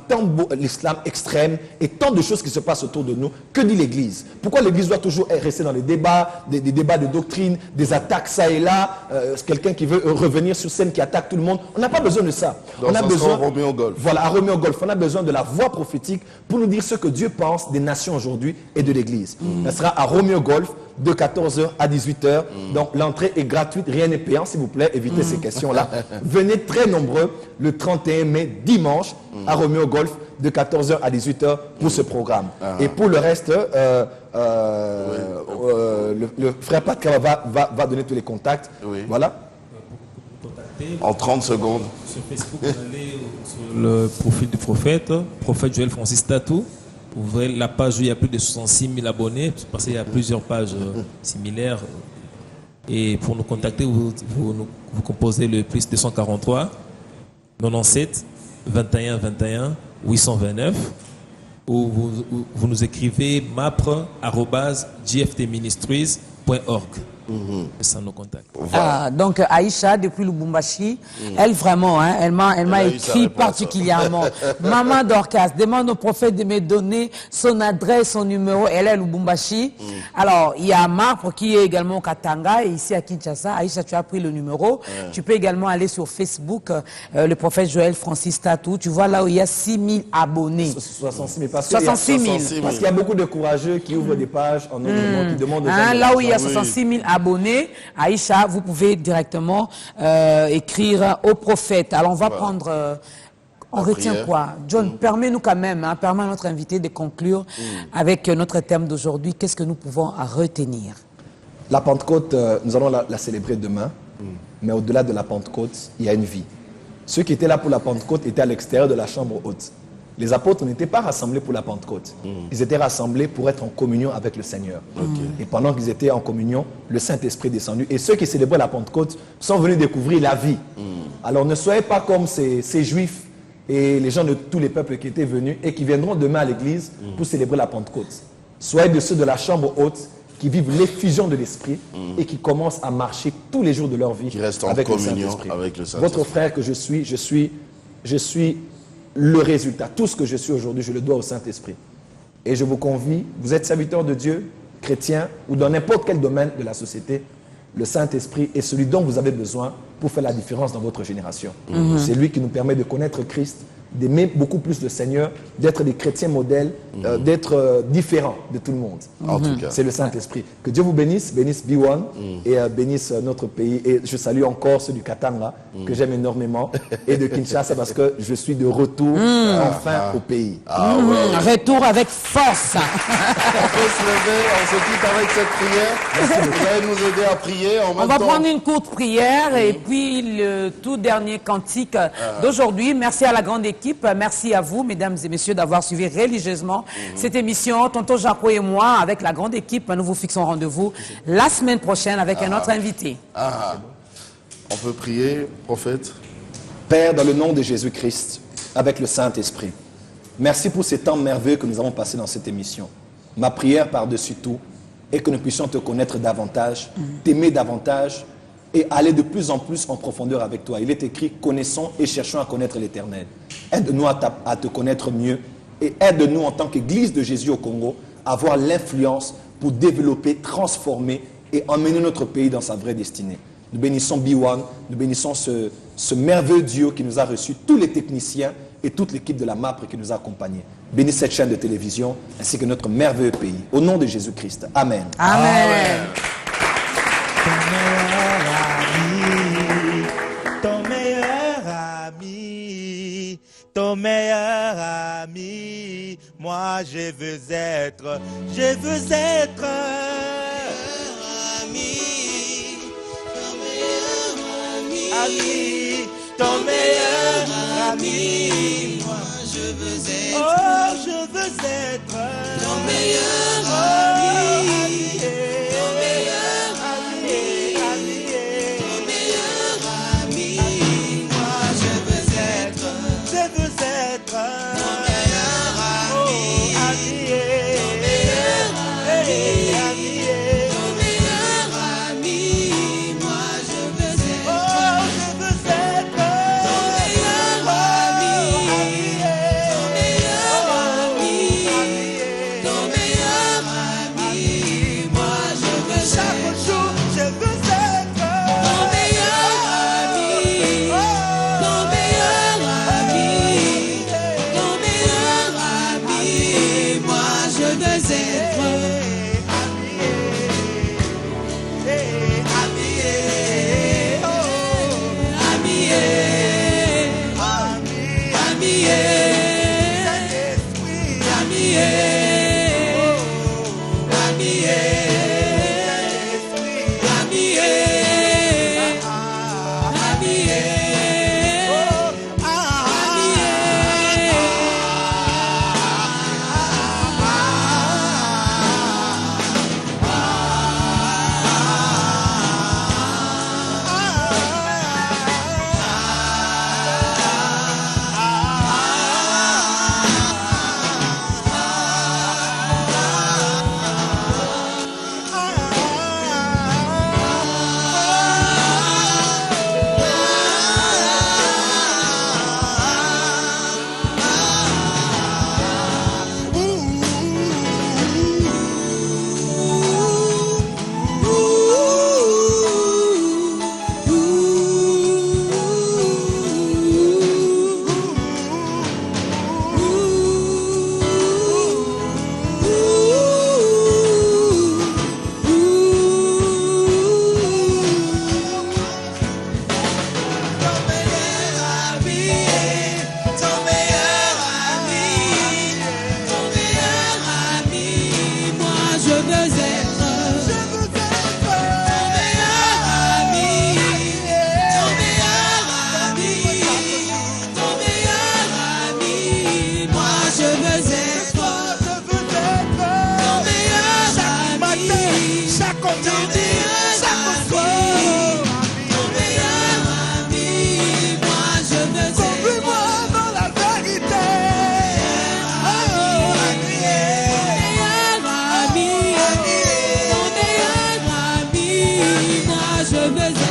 l'islam extrême, et tant de choses qui se passent autour de nous. Que dit l'Église? Pourquoi l'Église doit toujours rester dans les débats, des débats de doctrine, des attaques ça et là, quelqu'un qui veut revenir sur scène qui attaque tout le monde? On n'a pas besoin de ça. On a besoin, Roméo Golf. voilà, à Roméo Golf, on a besoin de la voix prophétique pour nous dire ce que Dieu pense des nations aujourd'hui et de l'Église. Elle sera à Roméo Golf de 14h à 18h. Donc l'entrée est gratuite, rien n'est payant, s'il vous plaît, évitez ces questions-là. Venez très nombreux le 31 mai, dimanche, à Roméo Golf, de 14h à 18h pour ce programme. Et pour le reste, le frère Patka va donner tous les contacts. Voilà. En 30 secondes. Sur Facebook, vous allez sur le profil du prophète Joël Francis Tatou. Vous verrez la page où il y a plus de 66 000 abonnés, parce qu'il y a plusieurs pages similaires. Et pour nous contacter, vous composez le plus 243 97 21 21 829, ou vous nous écrivez mapre@gftministries.org. sans nos contacts. Voilà. Ah, donc Aïcha, depuis Lubumbashi, elle vraiment, hein, elle m'a a eu sa écrit réponse. particulièrement. Maman Dorcas demande au prophète de me donner son adresse, son numéro. Elle est à Lubumbashi. Alors, il y a Marc qui est également au Katanga et ici à Kinshasa. Aïcha, tu as pris le numéro. Tu peux également aller sur Facebook, le prophète Joël Francis Tatou. Tu vois là où il y a 6000 abonnés. 66 000. Parce 66 000. Parce qu'il y a beaucoup de courageux qui ouvrent des pages en anonymat, qui demandent aux gens Hein, de là où il y a l'argent. 66 000 abonnés, Aïcha, vous pouvez directement écrire au prophète. Alors on va prendre... on La retient prière. quoi? John, permets-nous quand même, hein, permets à notre invité de conclure avec notre thème d'aujourd'hui. Qu'est-ce que nous pouvons retenir? La Pentecôte, nous allons la célébrer demain. Mais au-delà de la Pentecôte, il y a une vie. Ceux qui étaient là pour la Pentecôte étaient à l'extérieur de la chambre haute. Les apôtres n'étaient pas rassemblés pour la Pentecôte. Ils étaient rassemblés pour être en communion avec le Seigneur. Et pendant qu'ils étaient en communion, le Saint-Esprit est descendu. Et ceux qui célébraient la Pentecôte sont venus découvrir la vie. Alors ne soyez pas comme ces Juifs et les gens de tous les peuples qui étaient venus et qui viendront demain à l'église pour célébrer la Pentecôte. Soyez de ceux de la chambre haute qui vivent l'effusion de l'Esprit et qui commencent à marcher tous les jours de leur vie Qui restent en avec le communion Saint-Esprit. avec le Saint-Esprit. Votre frère que je suis le résultat. Tout ce que je suis aujourd'hui, je le dois au Saint-Esprit. Et je vous convie, vous êtes serviteur de Dieu, chrétien, ou dans n'importe quel domaine de la société, le Saint-Esprit est celui dont vous avez besoin pour faire la différence dans votre génération. C'est lui qui nous permet de connaître Christ, d'aimer beaucoup plus le Seigneur, d'être des chrétiens modèles, d'être différents de tout le monde. En tout cas. C'est le Saint-Esprit. Que Dieu vous bénisse, bénisse B1 et bénisse notre pays. Et je salue encore ceux du Katanga, que j'aime énormément, et de Kinshasa parce que je suis de retour enfin au pays. Ah ouais. Retour avec force. On peut se lever, on se quitte avec cette prière. Vous allez nous aider à prier en On même va temps. prendre une courte prière et puis le tout dernier cantique d'aujourd'hui. Merci à la grande équipe. Merci à vous, mesdames et messieurs, d'avoir suivi religieusement cette émission. Tonton Jaco et moi, avec la grande équipe, nous vous fixons rendez-vous la semaine prochaine avec un autre invité. On peut prier, prophète. Père, dans le nom de Jésus-Christ, avec le Saint-Esprit, merci pour ces temps merveilleux que nous avons passés dans cette émission. Ma prière par-dessus tout est que nous puissions te connaître davantage, t'aimer davantage et aller de plus en plus en profondeur avec toi. Il est écrit, connaissons et cherchons à connaître l'Éternel. Aide-nous à te connaître mieux et aide-nous en tant qu'Église de Jésus au Congo à avoir l'influence pour développer, transformer et emmener notre pays dans sa vraie destinée. Nous bénissons B1, nous bénissons ce merveilleux Dieu qui nous a reçus, tous les techniciens et toute l'équipe de la MAPRE qui nous a accompagnés. Bénis cette chaîne de télévision ainsi que notre merveilleux pays. Au nom de Jésus-Christ. Amen. Amen. Ton meilleur ami, moi je veux être ami, ton meilleur ami, moi je veux être, oh je veux être ton meilleur ami, ton meilleur ami, ton meilleur ami, moi je veux être ton meilleur ami, ton meilleur ami, ton meilleur ami, moi je veux être, oh je veux être ton meilleur ami, ton meilleur ami, ton meilleur je vais